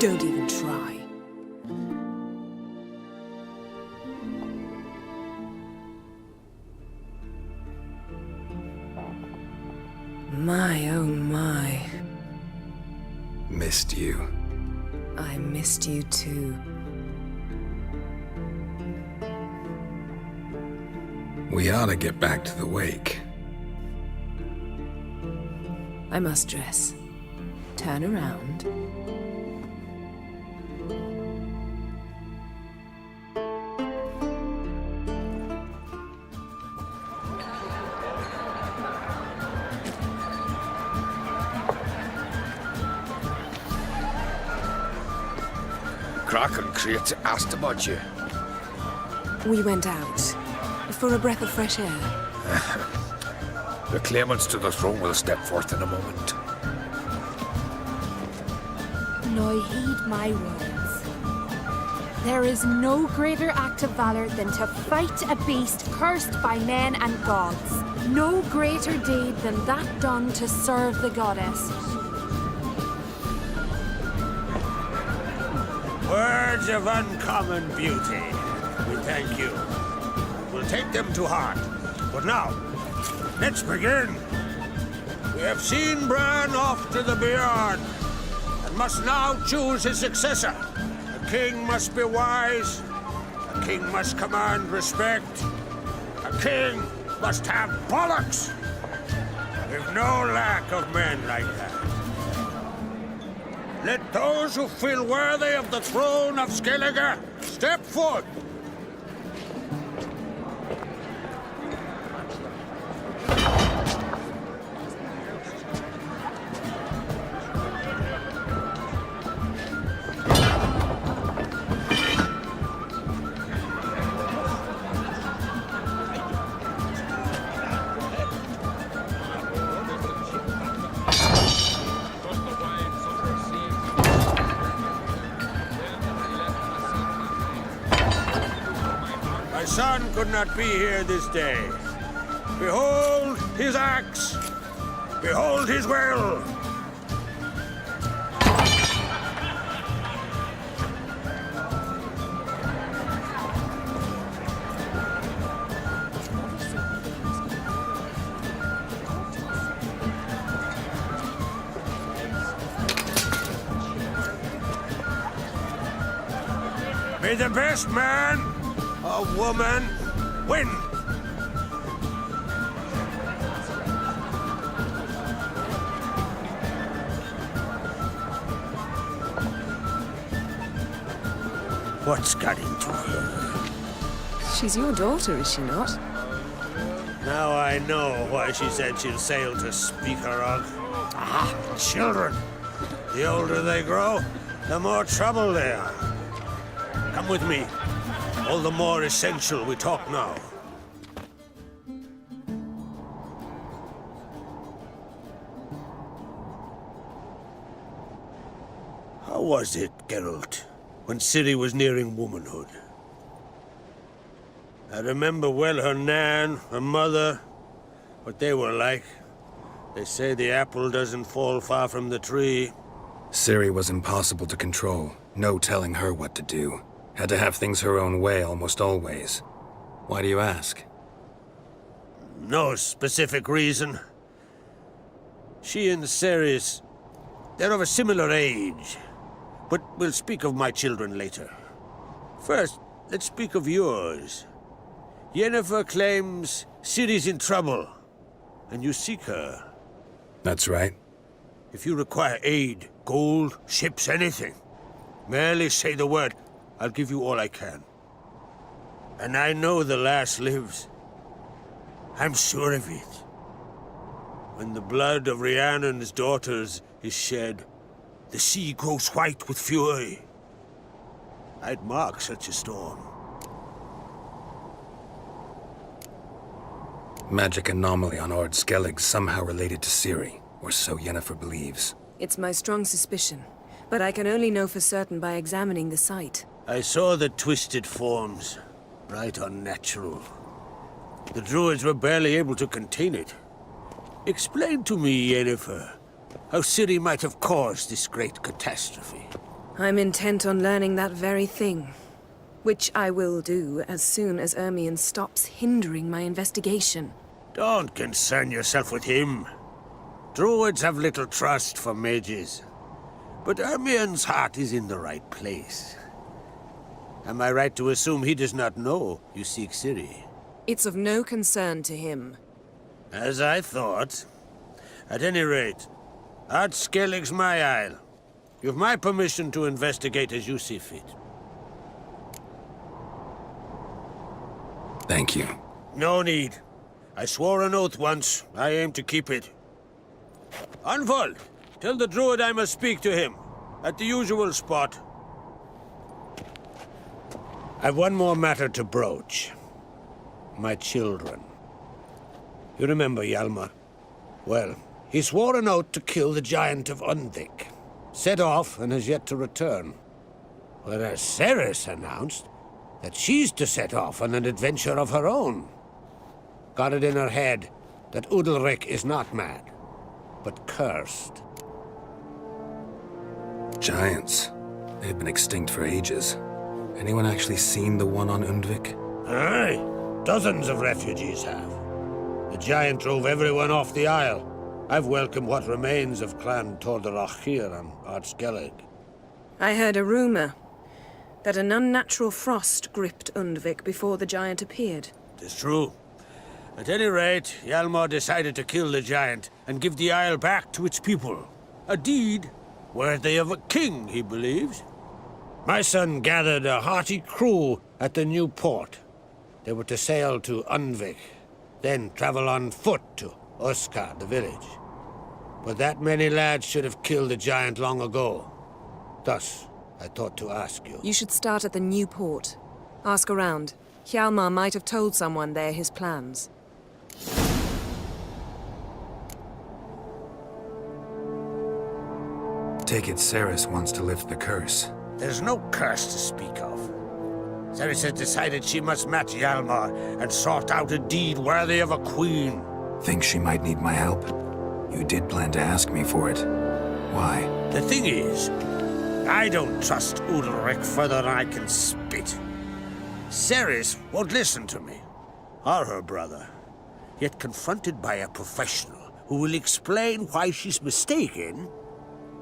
Don't even try. My, oh my. Missed you. I missed you too. We ought to get back to the wake. I must dress. Turn around. Croc and Crate asked about you. We went out for a breath of fresh air. The claimants to the throne will step forth in a moment. Now heed my words. There is no greater act of valor than to fight a beast cursed by men and gods. No greater deed than that done to serve the goddess. Words of uncommon beauty. We thank you. We'll take them to heart. But now, let's begin. We have seen Bran off to the beyond, and must now choose his successor. A king must be wise. A king must command respect. A king must have bollocks. We've no lack of men like that. Let those who feel worthy of the throne of Skellige step forth. Son could not be here this day. Behold his axe. Behold his will. May the best man or woman win. What's got into her? She's your daughter, is she not? Now I know why she said she'll sail to speak her of. Ah, children. The older they grow, the more trouble they are. Come with me. All the more essential we talk now. How was it, Geralt, when Ciri was nearing womanhood? I remember well her nan, her mother, what they were like. They say the apple doesn't fall far from the tree. Ciri was impossible to control. No telling her what to do. Had to have things her own way almost always. Why do you ask? No specific reason. She and Ceres, they're of a similar age. But we'll speak of my children later. First, let's speak of yours. Yennefer claims Ciri's in trouble, and you seek her. That's right. If you require aid, gold, ships, anything, merely say the word. I'll give you all I can. And I know the lass lives. I'm sure of it. When the blood of Rhiannon's daughters is shed, the sea grows white with fury. I'd mark such a storm. Magic anomaly on Ord Skellig somehow related to Ciri, or so Yennefer believes. It's my strong suspicion, but I can only know for certain by examining the site. I saw the twisted forms, right unnatural. The druids were barely able to contain it. Explain to me, Yennefer, how Ciri might have caused this great catastrophe. I'm intent on learning that very thing, which I will do as soon as Ermion stops hindering my investigation. Don't concern yourself with him. Druids have little trust for mages, but Ermion's heart is in the right place. Am I right to assume he does not know you seek Ciri? It's of no concern to him. As I thought. At any rate, Ard Skellig's my isle. You've my permission to investigate as you see fit. Thank you. No need. I swore an oath once. I aim to keep it. Anvold, tell the druid I must speak to him. At the usual spot. I've one more matter to broach. My children. You remember Hjalmar? Well, he swore an oath to kill the Giant of Undvik. Set off and has yet to return. Whereas Ceres announced that she's to set off on an adventure of her own. Got it in her head that Udalric is not mad, but cursed. Giants. They've been extinct for ages. Anyone actually seen the one on Undvik? Aye. Dozens of refugees have. The giant drove everyone off the Isle. I've welcomed what remains of Clan Tordarach here on Ardskellig. I heard a rumor that an unnatural frost gripped Undvik before the giant appeared. It's true. At any rate, Hjalmar decided to kill the giant and give the Isle back to its people. A deed worthy of a king, he believes. My son gathered a hearty crew at the new port. They were to sail to Undvik, then travel on foot to Oskar, the village. But that many lads should have killed the giant long ago. Thus, I thought to ask you. You should start at the new port. Ask around. Hjalmar might have told someone there his plans. Take it Ceres wants to lift the curse. There's no curse to speak of. Ceres has decided she must match Hjalmar and sort out a deed worthy of a queen. Think she might need my help? You did plan to ask me for it. Why? The thing is, I don't trust Udalric further than I can spit. Ceres won't listen to me, or her brother. Yet confronted by a professional who will explain why she's mistaken,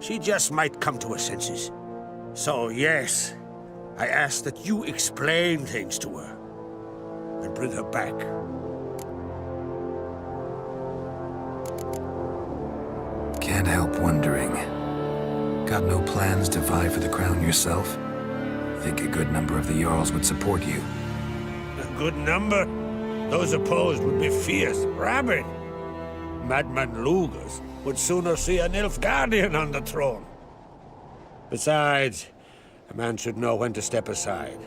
she just might come to her senses. So yes, I ask that you explain things to her and bring her back. Can't help wondering. Got no plans to vie for the crown yourself? Think a good number of the Jarls would support you. A good number? Those opposed would be fierce, rabid. Madman Lugas would sooner see an Nilfgaardian on the throne. Besides, a man should know when to step aside.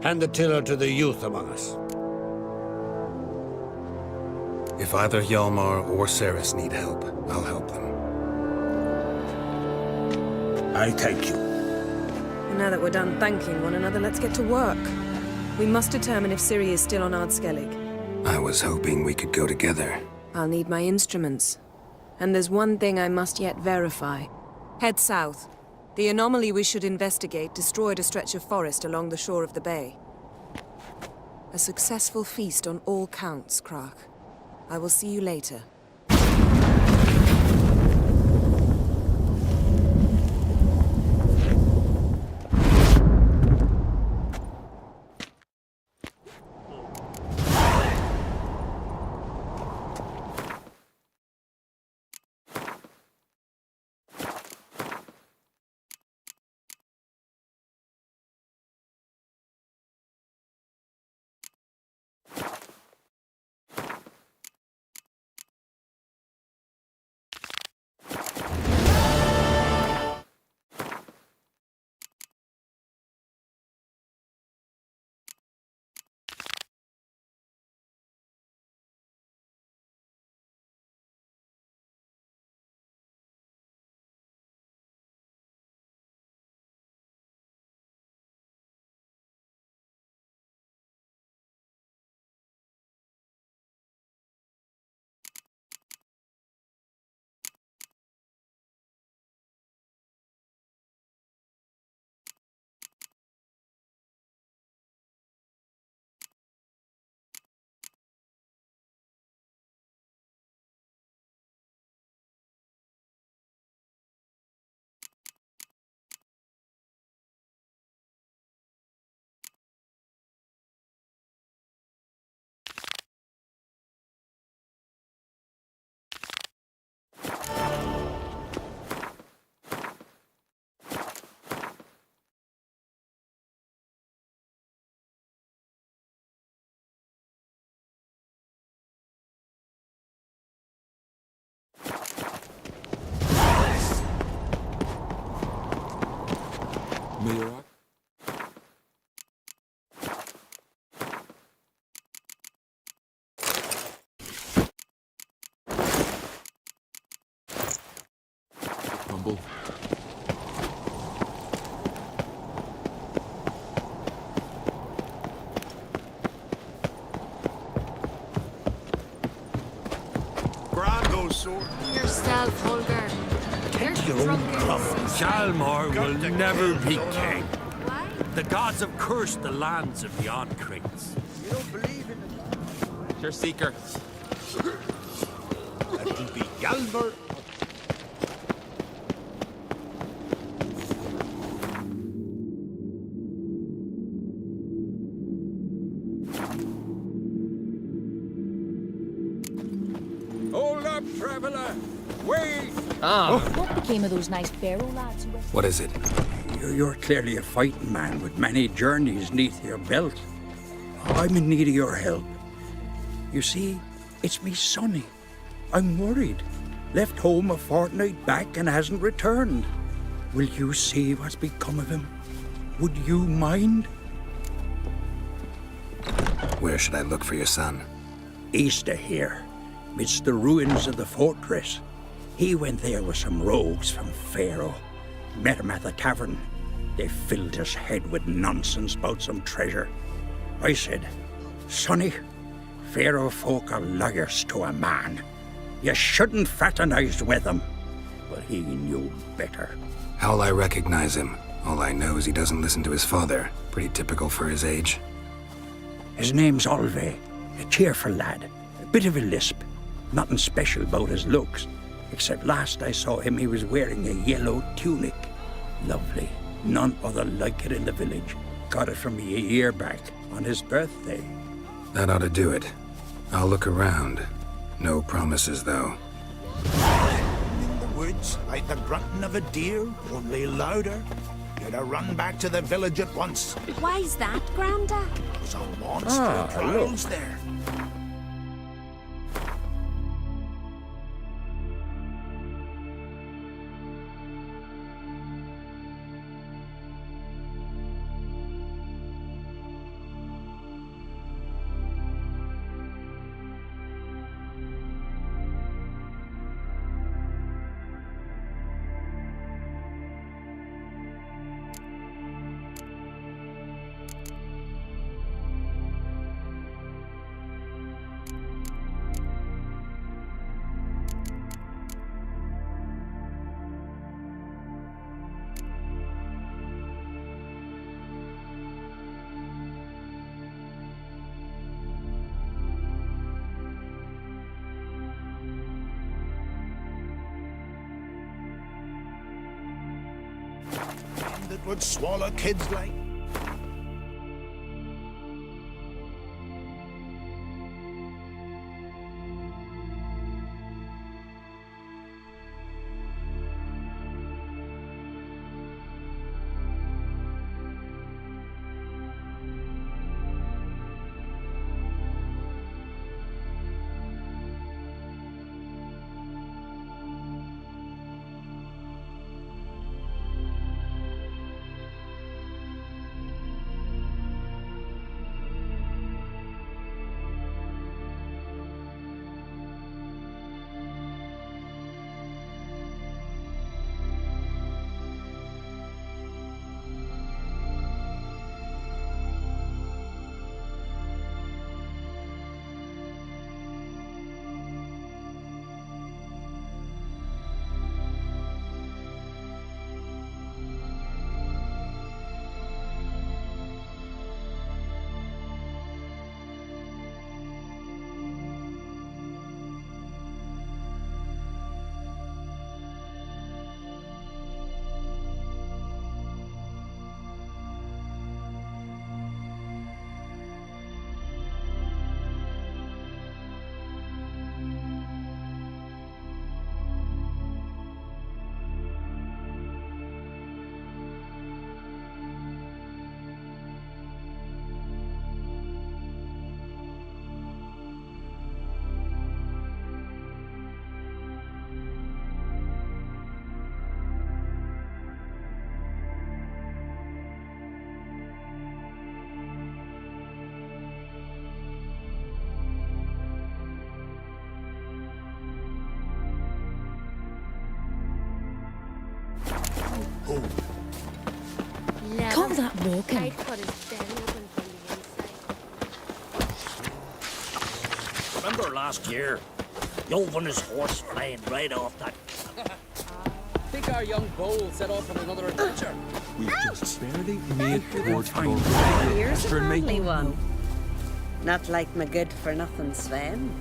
Hand the tiller to the youth among us. If either Hjalmar or Ceres need help, I'll help them. I thank you. And now that we're done thanking one another, let's get to work. We must determine if Ciri is still on Ardskellig. I was hoping we could go together. I'll need my instruments. And there's one thing I must yet verify. Head south. The anomaly we should investigate destroyed a stretch of forest along the shore of the bay. A successful feast on all counts, Krach. I will see you later. sword. Yourself, Holger. You're drunk as Hjalmar will never be king. The gods have cursed the lands of the Oncrates. You don't believe in it. Your seeker. It'll be Hjalmar. Hold up, traveler. Wait. What became of those nice Barrow lads who were... What is it? You're clearly a fighting man with many journeys neath your belt. I'm in need of your help. You see, it's me Sonny. I'm worried. Left home a fortnight back and hasn't returned. Will you see what's become of him? Would you mind? Where should I look for your son? East of here, midst the ruins of the fortress. He went there with some rogues from Pharaoh. Met him at the tavern. They filled his head with nonsense about some treasure. I said, Sonny, Pharaoh folk are lawyers to a man. You shouldn't fraternize with them. But he knew better. How'll I recognize him? All I know is he doesn't listen to his father. Pretty typical for his age. His name's Olve, a cheerful lad. A bit of a lisp. Nothing special about his looks. Except last I saw him, he was wearing a yellow tunic. Lovely. None other like it in the village. Got it from me a year back, on his birthday. That ought to do it. I'll look around. No promises, though. In the woods, like the grunting of a deer, only louder. You'd have run back to the village at once. Why's that, Granda? There's a monster prowls there. That would swallow kids like. Call that walking. I'd cut his den open from the inside. Remember last year? Yovan his horse flying right off that. Think our young bull set off on another adventure? We've just barely made Portugal. Here's a family one. Not like my good-for-nothing Sven.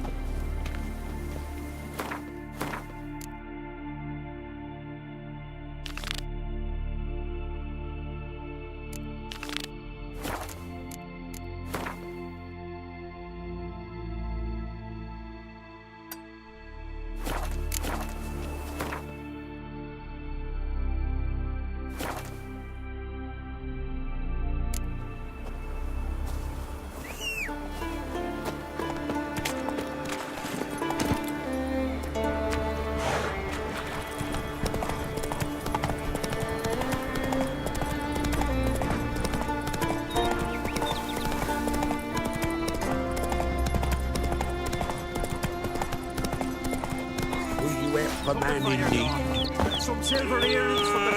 Man in need. Some silver earrings from the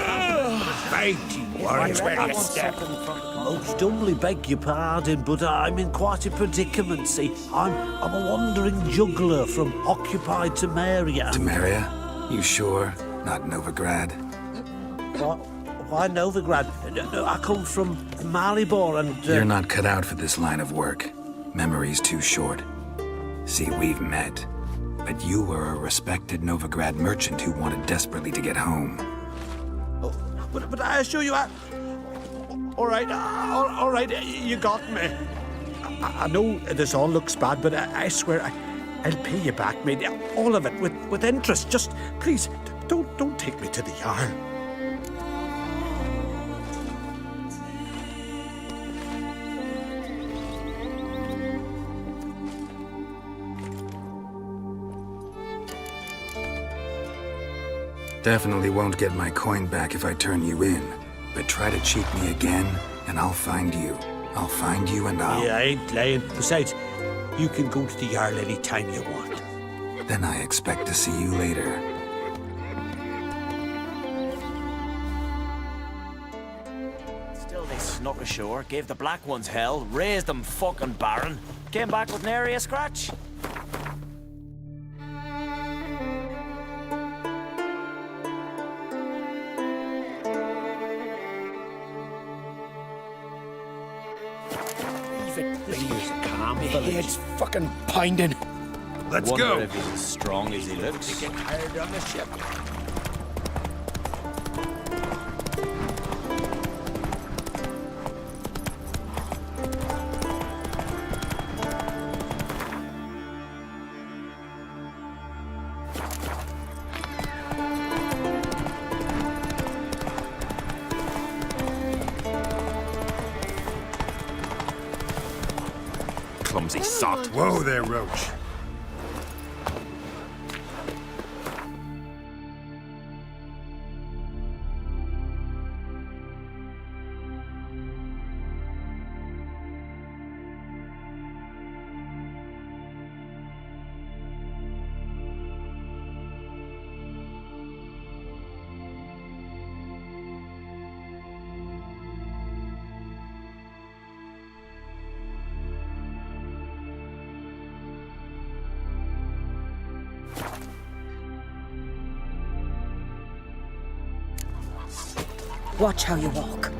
Fighting words where you step. Most humbly beg your pardon, but I'm in quite a predicament, see. I'm a wandering juggler from occupied Temeria. Temeria? You sure? Not Novigrad? What? Why Novigrad? No, I come from Maribor and... You're not cut out for this line of work. Memory's too short. See, we've met. But you were a respected Novigrad merchant who wanted desperately to get home. Oh, but I assure you, all right, you got me. I know this all looks bad, but I swear I'll pay you back, mate. All of it, with interest. Just, please, don't take me to the Jarl. Definitely won't get my coin back if I turn you in. But try to cheat me again, and I'll find you. I'll find you and I'll... Yeah, I ain't lying. Besides, you can go to the Jarl any time you want. Then I expect to see you later. Still, they snuck ashore, gave the black ones hell, raised them fucking barren. Came back with nary a scratch. It's fucking pounding. Let's Wonder go. if he's as strong as he looks. Get hired on the ship. Clumsy sot. Whoa there, Roach. Watch how you walk.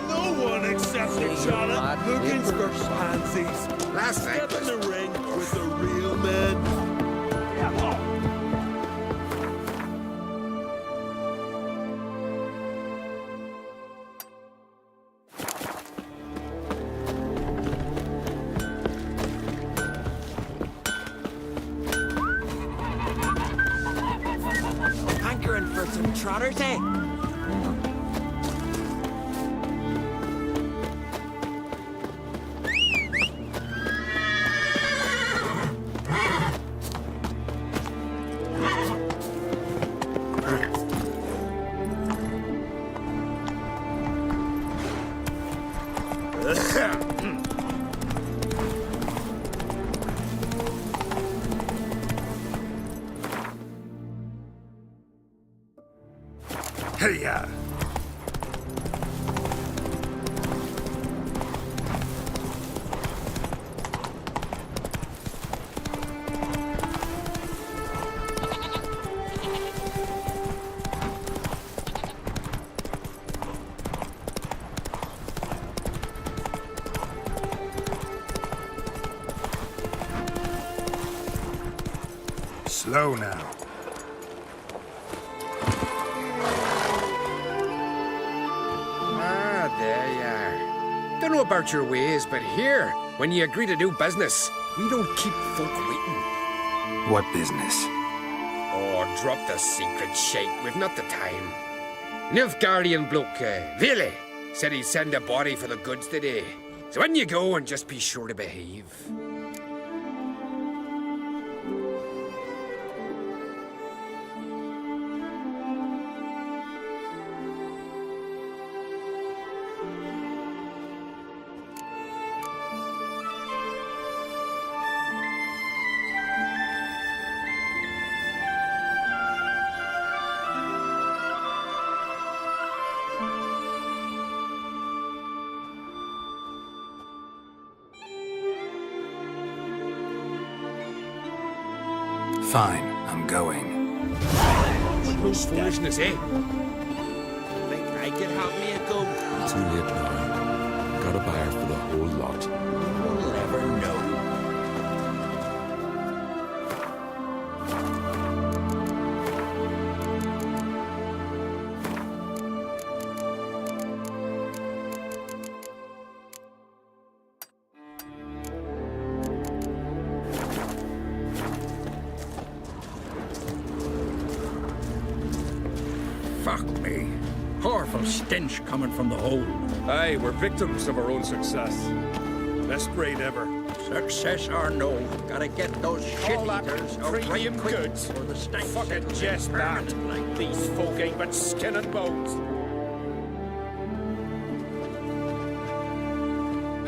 No one except each other looking for pansies. Last night Step in the ring with the real men. Hankering for some trotters, eh? Hey-ya. Slow now. Ah, there you are. Don't know about your ways, but here, when you agree to do business, we don't keep folk waiting. What business? Oh, drop the secret shite. We've not the time. Nilfgaardian bloke, Vili, said he'd send a body for the goods today. So when you go, and just be sure to behave. Fine, I'm going. Whose foolishness, eh? Think I could have me a go? Too late now. Got a buyer for the whole lot. We'll never know. Fuck me. Powerful stench coming from the hole. Aye, we're victims of our own success. Best raid ever. Success or no, gotta get those All that shit-eaters premium goods. or the stench Fucking jest that. These folk ain't but skin and bones.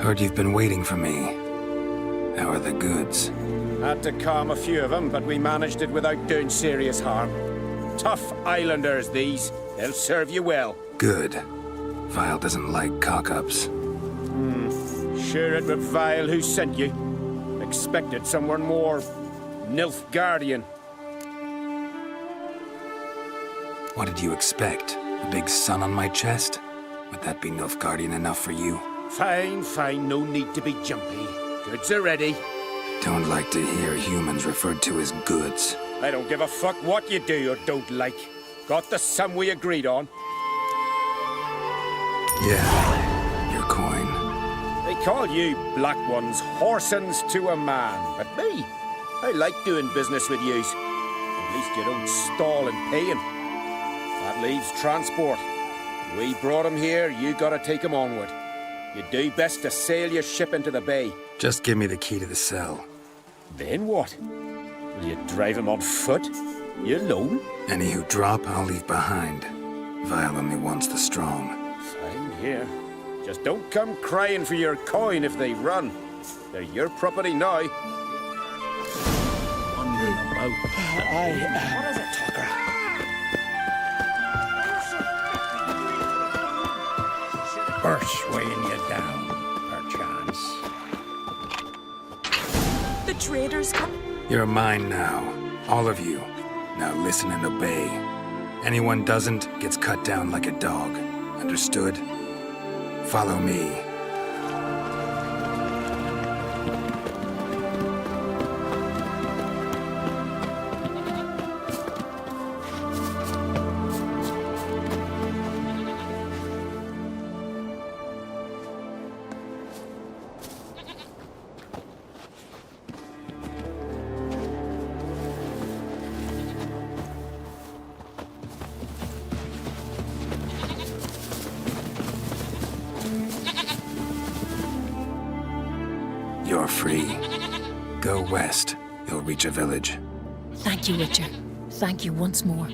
Heard you've been waiting for me. How are the goods? Had to calm a few of them, but we managed it without doing serious harm. Tough islanders, these. They'll serve you well. Good. Vile doesn't like cock-ups. Sure it was Vile who sent you. Expected someone more Nilfgaardian. What did you expect? A big sun on my chest? Would that be Nilfgaardian enough for you? Fine, fine, no need to be jumpy. Goods are ready. Don't like to hear humans referred to as goods. I don't give a fuck what you do or don't like. Got the sum we agreed on. Yeah, your coin. They call you black ones horsens to a man. But me, I like doing business with yous. At least you don't stall in paying. That leaves transport. We brought him here, you gotta take him onward. You do best to sail your ship into the bay. Just give me the key to the cell. Then what? Will you drive him on foot? You alone? Any who drop, I'll leave behind. Vile only wants the strong. Fine here. Just don't come crying for your coin if they run. They're your property now. Wandering about. What is it, Tucker? First weighing you down, perchance. The traders come. You're mine now. All of you. Now listen and obey. Anyone doesn't gets cut down like a dog. Understood? Follow me. You're free. Go west. You'll reach a village. Thank you, Witcher. Thank you once more.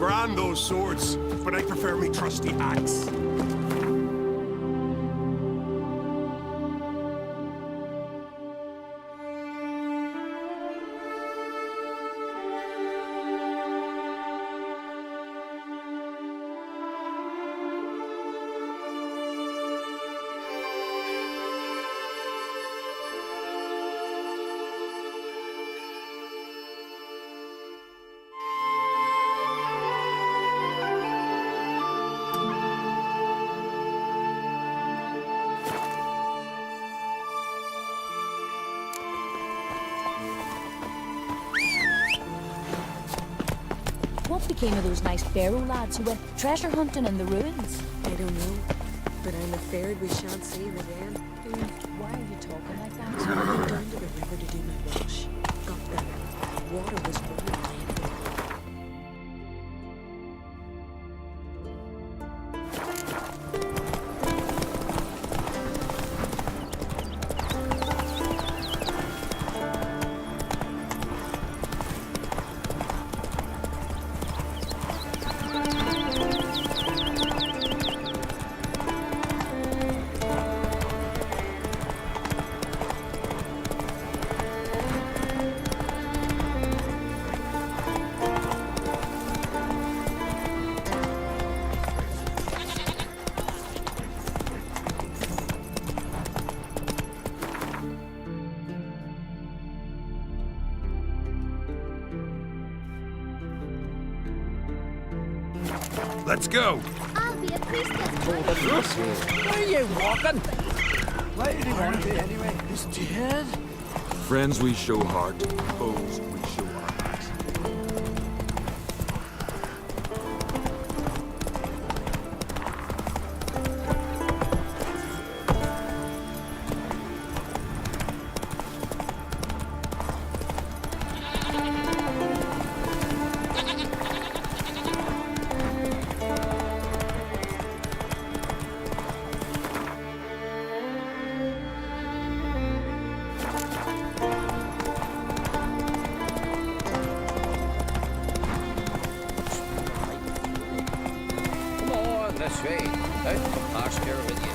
grand, those swords, but I prefer me trusty axe. What became of those nice Barrow lads who went treasure hunting in the ruins? I don't know, but I'm afraid we shan't see them again. Why are you talking like that? I went down to the river to do my wash. Got there. Water was running high. Let's go. I'll be a priestess. Where are you walking? Why did he want to be anyway? He's dead. Friends we show heart, foes we show our backs. This way, out to pasture with you.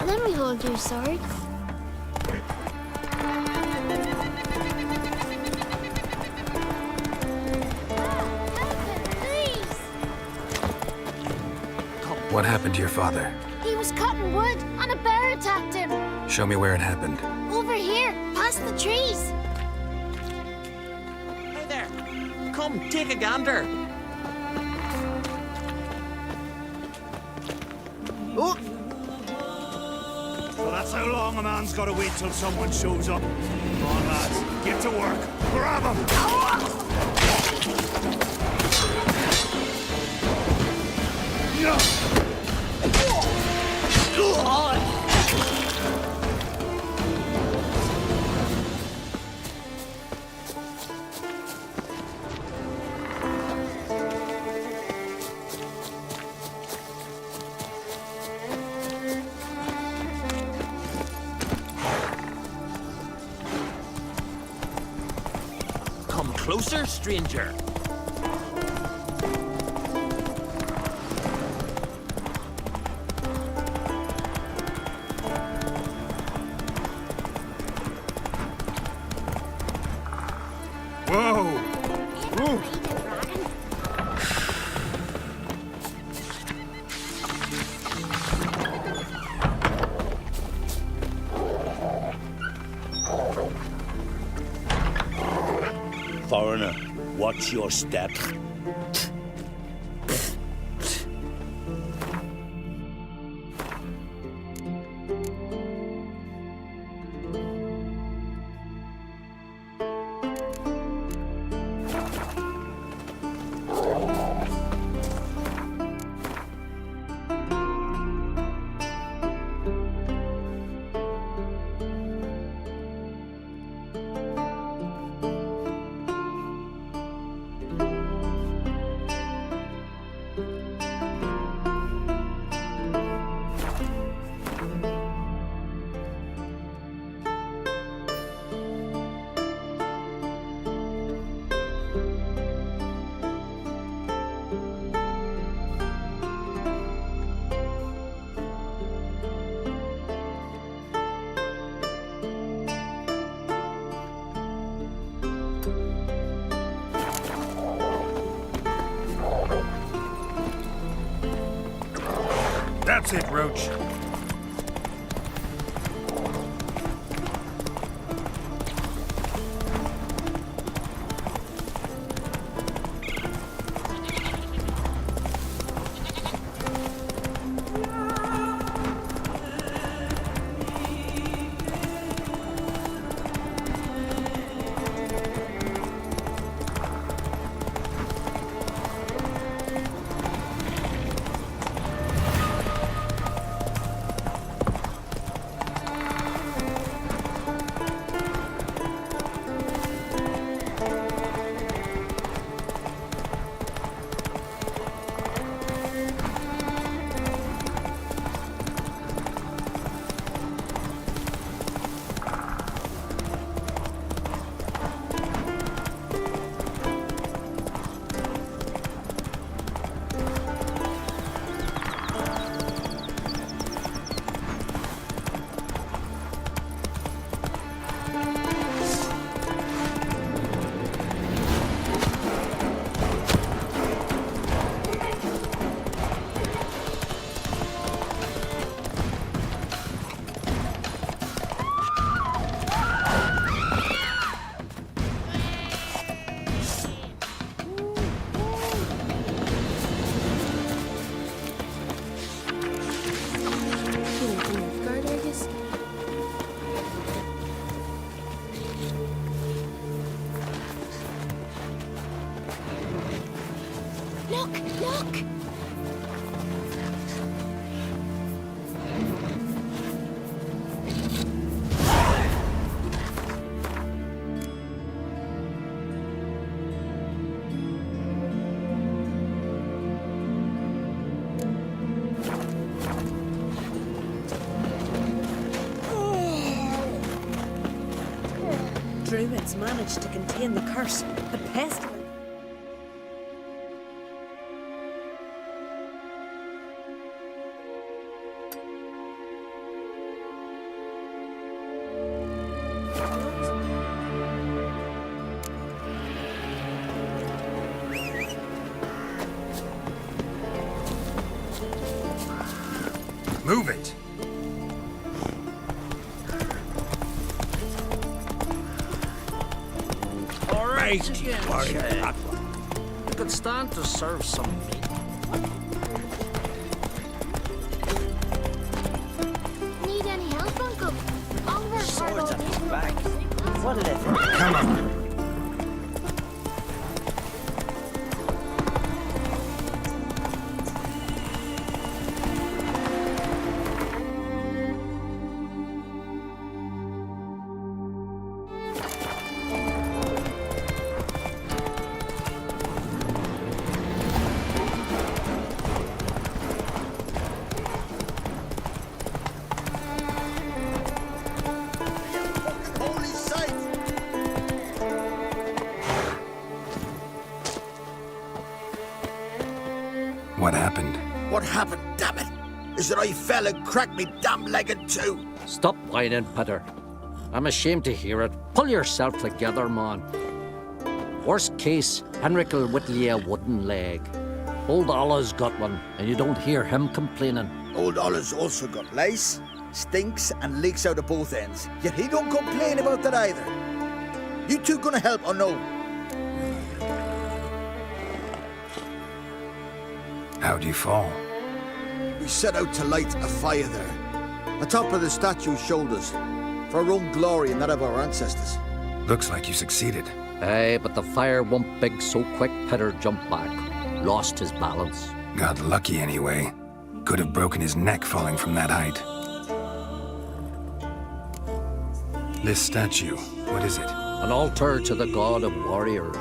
Let me hold your sword. What happened to your father? He was cutting wood and a bear attacked him. Show me where it happened. Over here, past the trees. Come, take a gander. Oh! Well, that's how long a man's got to wait till someone shows up. Come on, lads. Get to work. Grab him! Come closer, stranger. Whoa! Ooh. Foreigner, watch your step. That's it, Roach. Look, look! Druids managed to contain the curse, the pestilence. Move it! All right, Worry about that one. could stand to serve some meat. Need any help, Uncle? Oliver's Swords on his back. What did it? Come on. What happened? What happened, damn it? Is that I fell and cracked me damn leg in two. Stop whining, Peter. I'm ashamed to hear it. Pull yourself together, man. Worst case, Henrik will whittle you a wooden leg. Old Ollah's got one, and you don't hear him complaining. Old Ollah's also got lace, stinks and leaks out of both ends. Yet he don't complain about that either. You two gonna help or no? How'd you fall? We set out to light a fire there, atop of the statue's shoulders, for our own glory and that of our ancestors. Looks like you succeeded. Aye, but the fire went big so quick Peter jumped back. Lost his balance. Got lucky anyway. Could have broken his neck falling from that height. This statue, what is it? An altar to the god of warriors.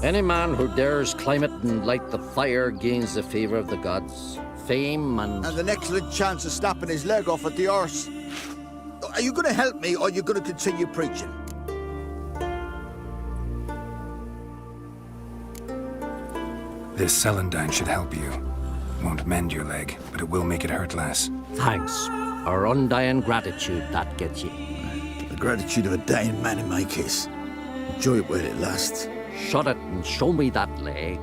Any man who dares climb it and light the fire gains the favor of the gods, fame and an excellent chance of snapping his leg off at the arse. Are you going to help me, or are you going to continue preaching? This celandine should help you. Won't mend your leg, but it will make it hurt less. Thanks. Our undying gratitude, that gets you. The gratitude of a dying man in my case. Enjoy it while it lasts. Shut it and show me that leg.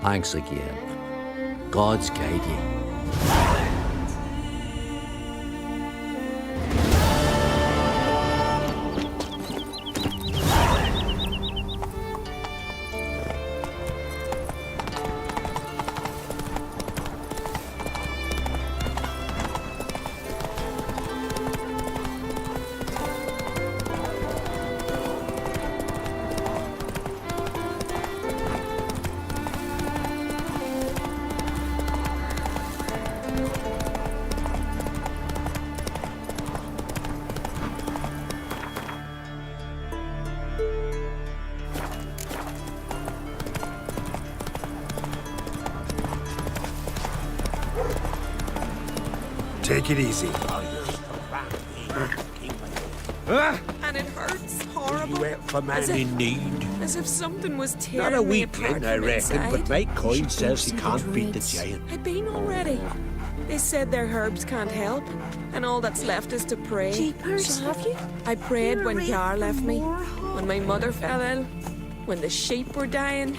Thanks again. God's guide you. Take it easy. And it hurts horrible. You ain't for man in need. As if something was tearing Not a me weakling, apart I from reckon, inside. but Mike Coyne says he can't beat the giant. I've been already. They said their herbs can't help, and all that's left is to pray. Jeepers. So have you? I prayed when Gar left me, when my mother fell ill, when the sheep were dying.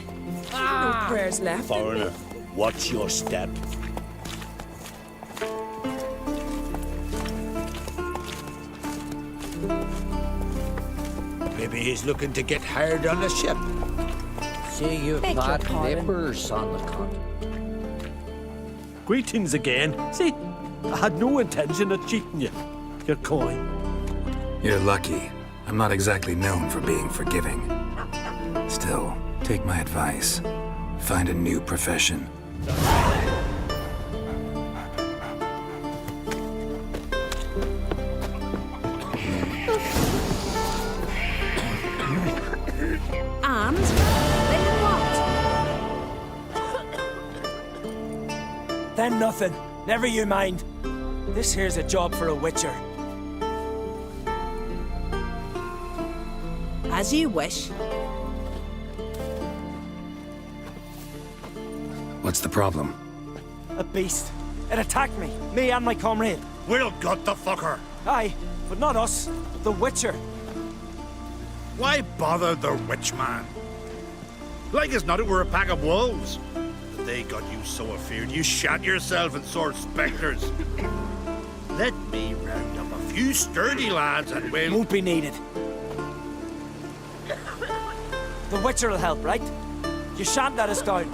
No prayers left. Foreigner, watch your step. Maybe he's looking to get hired on a ship. See you Beg your bad pardon. neighbours on the continent. Greetings again. See, I had no intention of cheating you. Your coin. You're lucky. I'm not exactly known for being forgiving. Still, take my advice. Find a new profession. And then what? Then nothing. Never you mind. This here's a job for a witcher. As you wish. What's the problem? A beast. It attacked me and my comrade. We'll gut the fucker. Aye, but not us. The witcher. Why bother the witch man? Like as not, it were a pack of wolves. But they got you so afeard you shat yourself and saw spectres. Let me round up a few sturdy lads and we'll... Won't be needed. The witcher will help, right? You shan't let us down.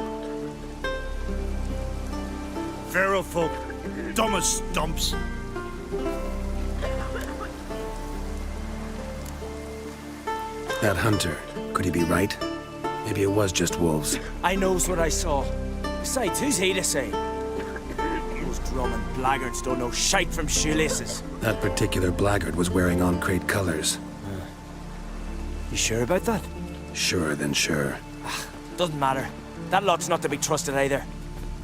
Pharaoh folk, dumb as stumps. That hunter, could he be right? Maybe it was just wolves. I knows what I saw. Besides, who's he to say? Those drumming blackguards don't know shite from shoelaces. That particular blackguard was wearing on-crate colors. You sure about that? Sure than sure. Doesn't matter. That lot's not to be trusted either.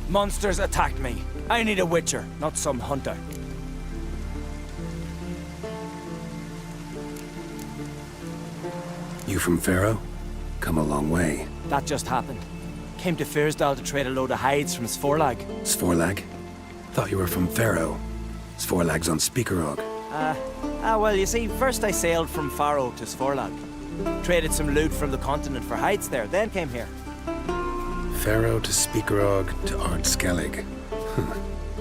Monsters attacked me. I need a witcher, not some hunter. You from Pharaoh? Come a long way. That just happened. Came to Fyrsdal to trade a load of hides from Sforlag. Sforlag? Thought you were from Pharaoh. Sforlag's on Speakerog. Well, you see, first I sailed from Faro to Sforlag. Traded some loot from the continent for hides there, then came here. Pharaoh to Speakerog to Ardskellig.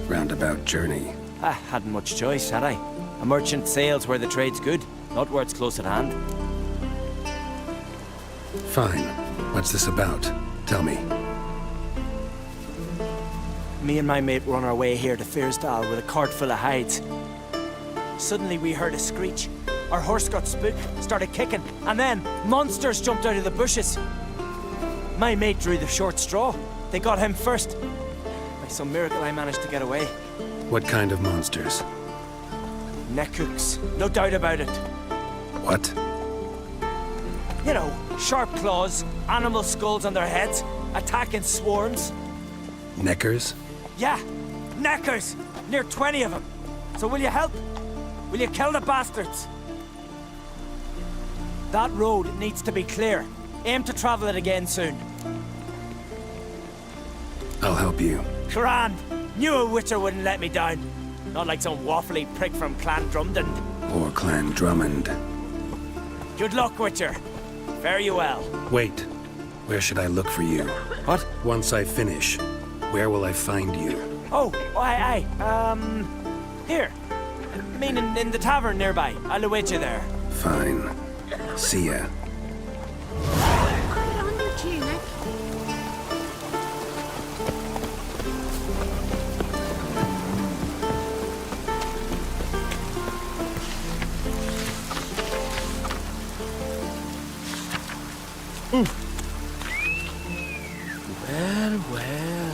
Roundabout journey. I hadn't much choice, had I? A merchant sails where the trade's good, not where it's close at hand. Fine. What's this about? Tell me. Me and my mate were on our way here to Fyrsdal with a cart full of hides. Suddenly we heard a screech. Our horse got spooked, started kicking, and then monsters jumped out of the bushes. My mate drew the short straw. They got him first. By some miracle I managed to get away. What kind of monsters? Neckhooks, no doubt about it. What? You know, sharp claws, animal skulls on their heads, attack in swarms. Neckers? Yeah, neckers! Near 20 of them. So will you help? Will you kill the bastards? That road needs to be clear. Aim to travel it again soon. I'll help you. Grand! Knew a witcher wouldn't let me down. Not like some waffly prick from Clan Drumdund. Or Clan Drummond. Good luck, witcher. Fare you well. Wait. Where should I look for you? What? Once I finish, where will I find you? Oh, aye. Here. Meaning in the tavern nearby. I'll await you there. Fine. See ya. Put it on your tunic. Well.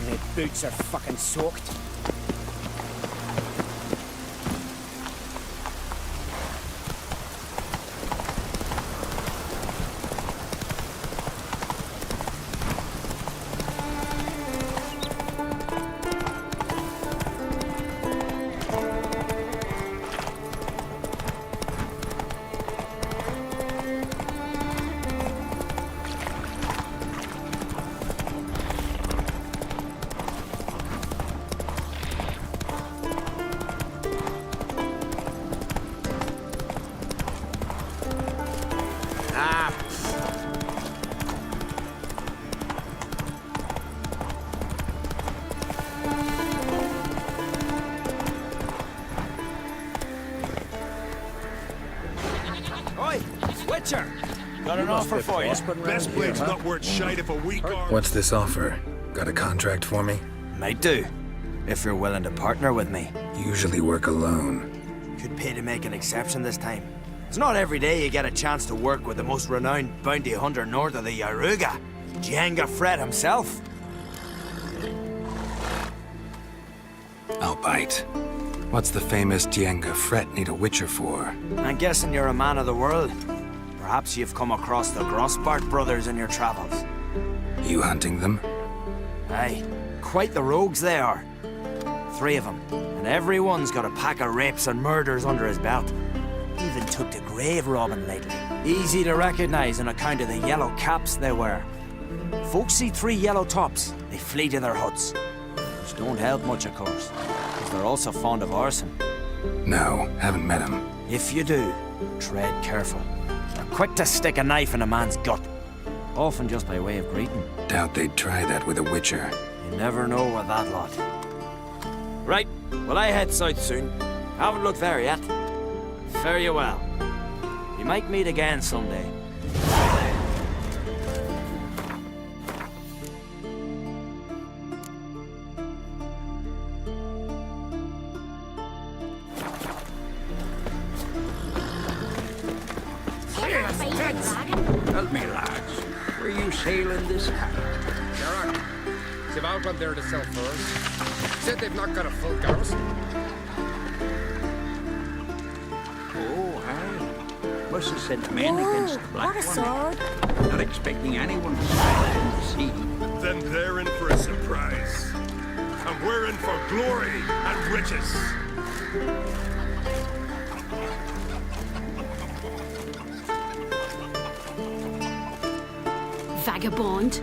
My boots are fucking soaked. Witcher! Got an offer for you. Best blade's not worth shite if a weak arm. What's this offer? Got a contract for me? Might do, if you're willing to partner with me. Usually work alone. Could pay to make an exception this time. It's not every day you get a chance to work with the most renowned bounty hunter north of the Yaruga, Django Fred himself. I'll bite. What's the famous Django Fred need a Witcher for? I'm guessing you're a man of the world. Perhaps you've come across the Grossbart brothers in your travels. You hunting them? Aye, quite the rogues they are. 3 of them, and every one's got a pack of rapes and murders under his belt. Even took to grave robbing lately. Easy to recognize on account of the yellow caps they wear. Folks see 3 yellow tops, they flee to their huts. Which don't help much, of course, because they're also fond of arson. No, haven't met him. If you do, tread careful. They're quick to stick a knife in a man's gut. Often just by way of greeting. Doubt they'd try that with a Witcher. You never know with that lot. Right, well I head south soon. Haven't looked there yet. Fare you well. We might meet again someday. Tell me, lads, were you sailing this time? Garrock, they've outgone there to sell furs. Said they've not got a full garrison. Oh, aye. Must have sent men against the Black what a One. sword. Not expecting anyone to sail in the sea. Then they're in for a surprise. And we're in for glory and riches. Vagabond.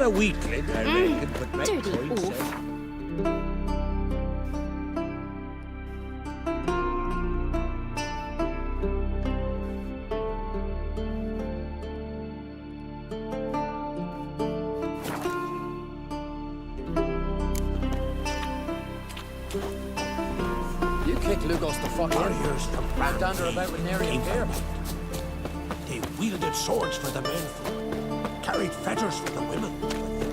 a weakling, I reckon, but make dirty points oaf. out. You kick Lugos the fuck out. Warriors from Right dander about with nary a care. They wielded swords for the men, carried fetters for the women.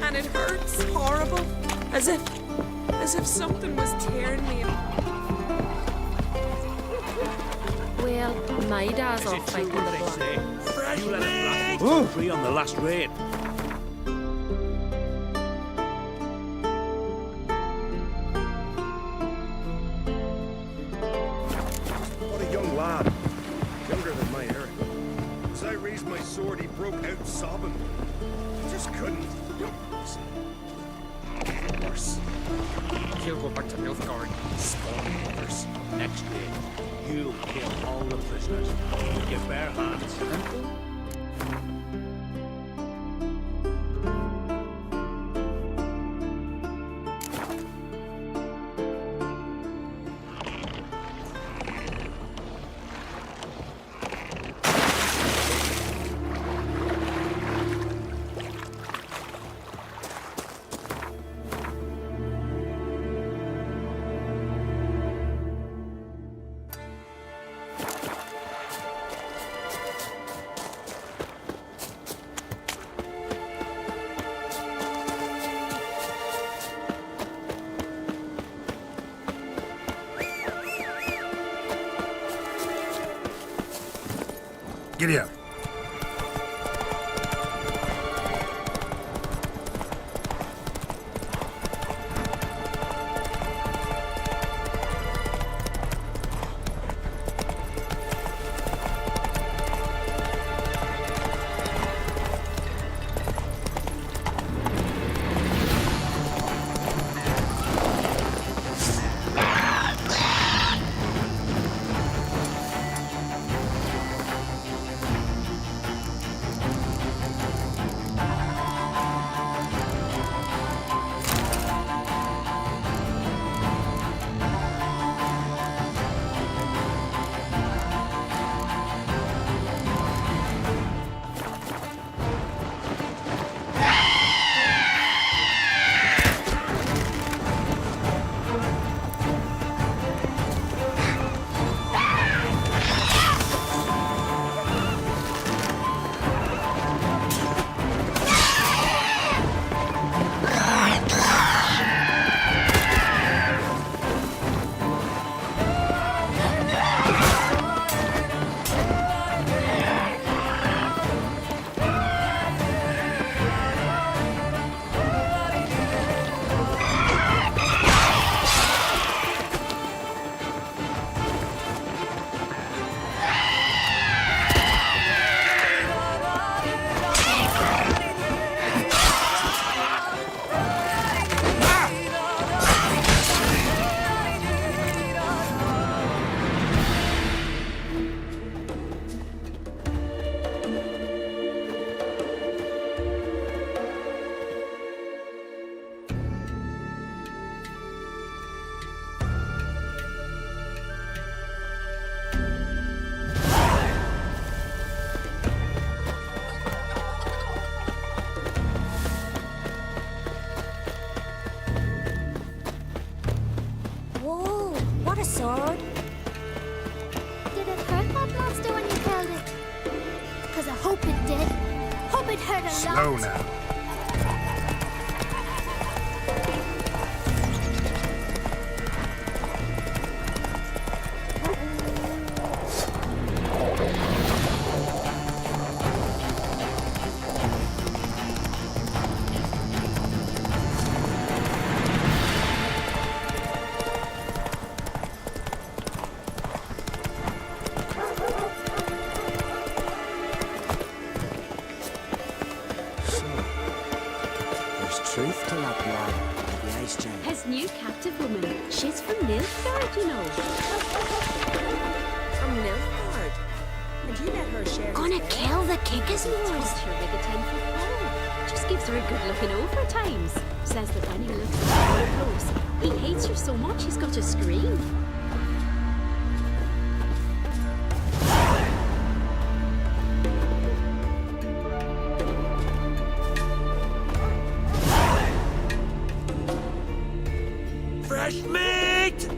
And it hurts horrible. As if something was tearing me apart. Well, my dad's off fighting the blood. You let it blast free on the last raid. What a young lad. Younger than my Eric. As I raised my sword, he broke out sobbing. I just couldn't. Worse. He'll go back to Nilfgaard, spawn others. Next day, you'll kill all the prisoners with your bare hands. Giddy up. a sword. Did it hurt that monster when you killed it? Because I hope it did. Hope it hurt a lot. Slow now. Truth to that lad at the ice giant. His new captive woman, she's from Nilfgaard, you know. From Nilfgaard? And you let her share Gonna his bed? kill the Kickers Tossed Moors. her with a 10-foot pole. Just gives her a good looking over at times. Says that when he looks at her close, he hates her so much he's got to scream. Fresh meat!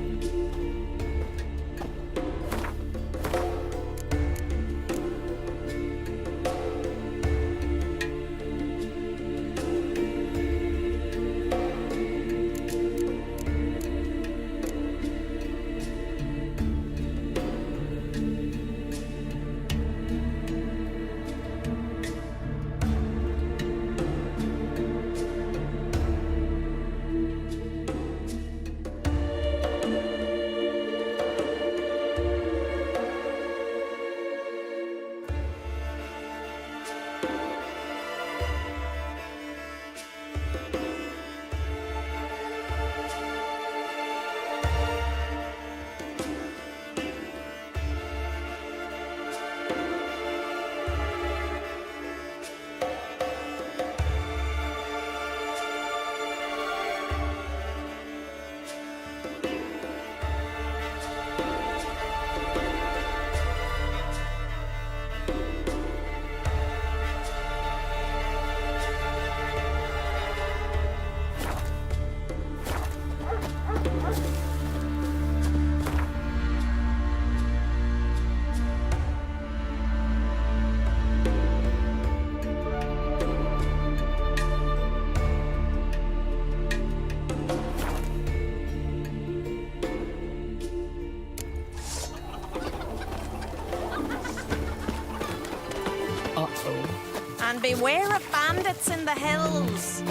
And beware of bandits in the hills.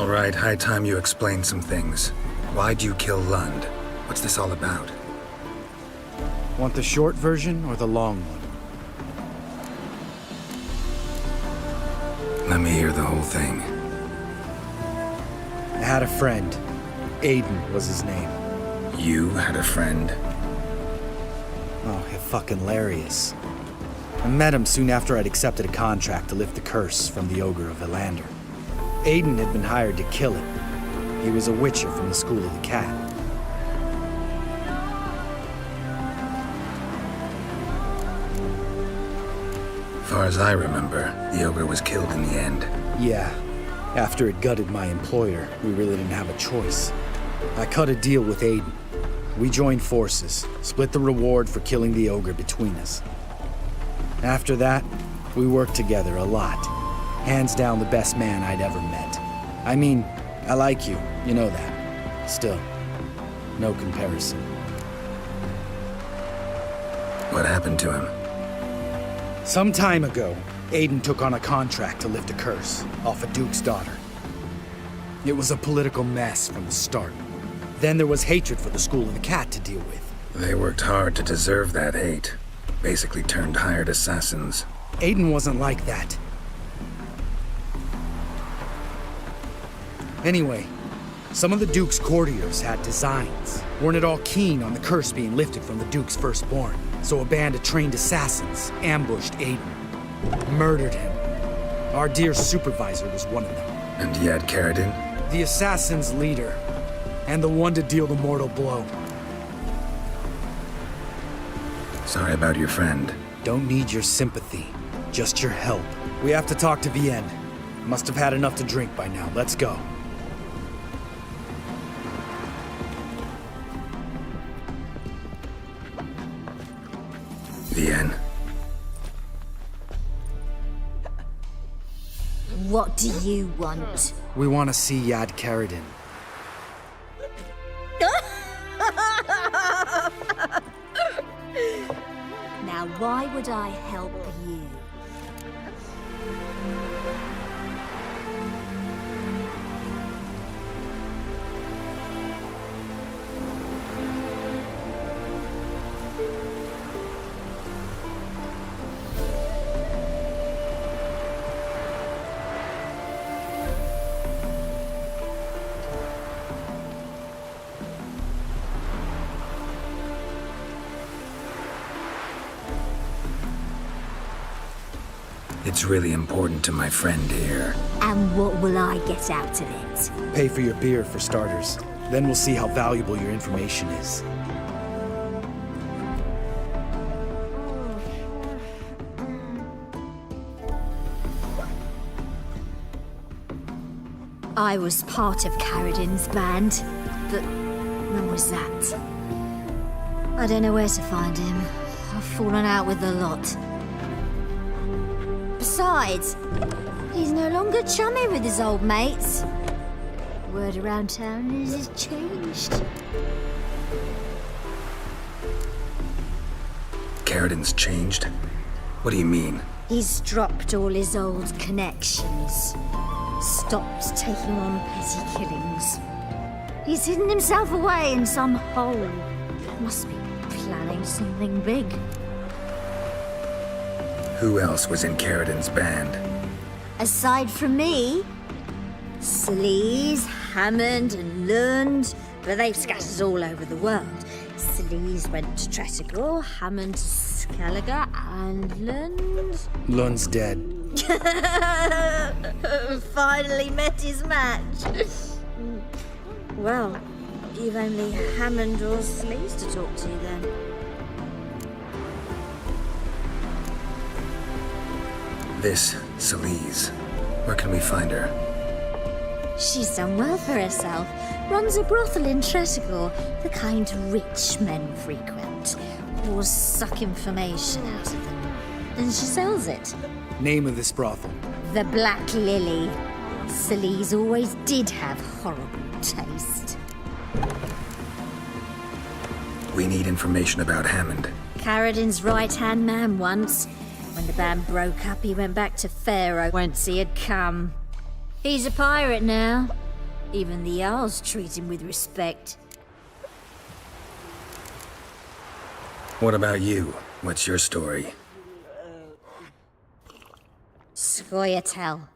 All right, high time you explain some things. Why'd you kill Lund? What's this all about? Want the short version or the long one? Let me hear the whole thing. I had a friend. Aiden was his name. You had a friend? Oh, fucking hilarious. I met him soon after I'd accepted a contract to lift the curse from the Ogre of Elander. Aiden had been hired to kill it. He was a witcher from the School of the Cat. Far as I remember, the Ogre was killed in the end. Yeah. After it gutted my employer, we really didn't have a choice. I cut a deal with Aiden. We joined forces, split the reward for killing the Ogre between us. After that, we worked together a lot. Hands down the best man I'd ever met. I mean, I like you, you know that. Still, no comparison. What happened to him? Some time ago, Aiden took on a contract to lift a curse off a duke's daughter. It was a political mess from the start. Then there was hatred for the School of the Cat to deal with. They worked hard to deserve that hate. Basically turned hired assassins. Aiden wasn't like that. Anyway, some of the Duke's courtiers had designs. Weren't at all keen on the curse being lifted from the Duke's firstborn. So a band of trained assassins ambushed Aiden. Murdered him. Our dear supervisor was one of them. And Yad Karadin? The assassin's leader. And the one to deal the mortal blow. Sorry about your friend. Don't need your sympathy. Just your help. We have to talk to Vienne. Must have had enough to drink by now. Let's go. Vienne. What do you want? We want to see Yad Karadin. Now, why would I help you? It's really important to my friend here. And what will I get out of it? Pay for your beer, for starters. Then we'll see how valuable your information is. I was part of Karadin's band, but when was that? I don't know where to find him. I've fallen out with the lot. Besides, he's no longer chummy with his old mates. Word around town is he's changed. Karadin's changed? What do you mean? He's dropped all his old connections. Stopped taking on petty killings. He's hidden himself away in some hole. Must be planning something big. Who else was in Karadin's band? Aside from me, Sleaze, Hammond, and Lund, but they've scattered all over the world. Sleaze went to Tretogor, Hammond to Skellige, and Lund... Lund's dead. Finally met his match. Well, you've only Hammond or Sleaze to talk to then. This Sleaze. Where can we find her? She's done well for herself. Runs a brothel in Tretogor, the kind rich men frequent. Or suck information out of them. And she sells it. Name of this brothel? The Black Lily. Sleaze always did have horrible taste. We need information about Hammond. Karadin's right-hand man once. When the band broke up, he went back to Pharaoh whence he had come. He's a pirate now. Even the Jarls treat him with respect. What about you? What's your story? Scoia'tael.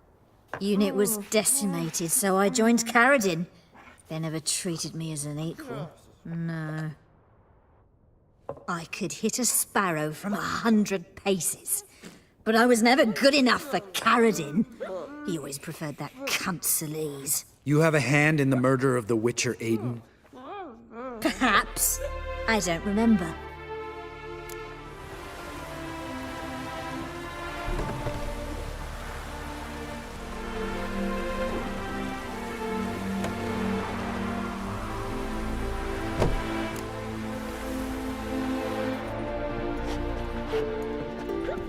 Unit was decimated, so I joined Caradin. They never treated me as an equal. No. I could hit a sparrow from 100 paces, but I was never good enough for Caradin. He always preferred that cunt Celise. You have a hand in the murder of the Witcher Aiden? Perhaps. I don't remember.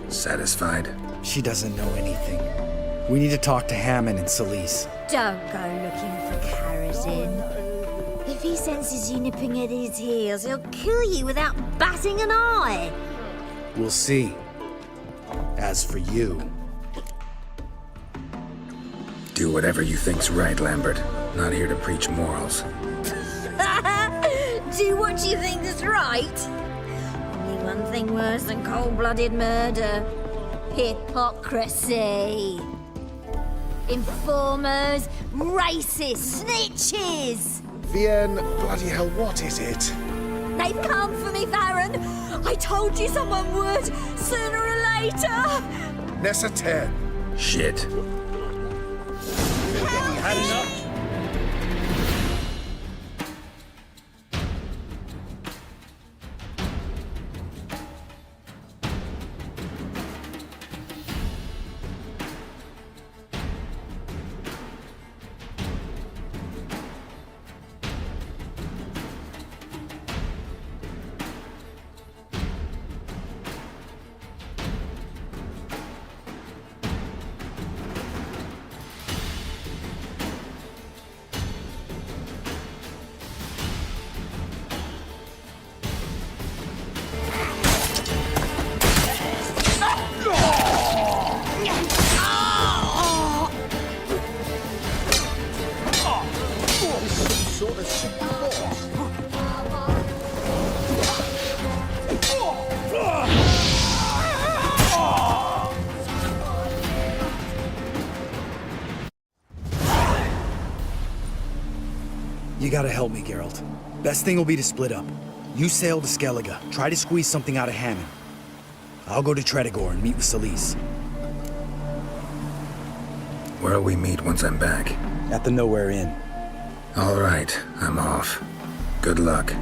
Satisfied? She doesn't know anything. We need to talk to Hammond and Celise. Don't go looking for Caradin. If he senses you nipping at his heels, he'll kill you without batting an eye. We'll see. As for you... Do whatever you think's right, Lambert. Not here to preach morals. Do what you think is right. Only one thing worse than cold-blooded murder. Hypocrisy. Informers, racists, snitches. Vienne, bloody hell, what is it? They've come for me, Baron. I told you someone would, sooner or later. Nessa 10. Shit. Had enough? You gotta help me, Geralt. Best thing will be to split up. You sail to Skellige, try to squeeze something out of Hammond. I'll go to Tretogor and meet with Celise. Where'll we meet once I'm back? At the Nowhere Inn. All right, I'm off. Good luck.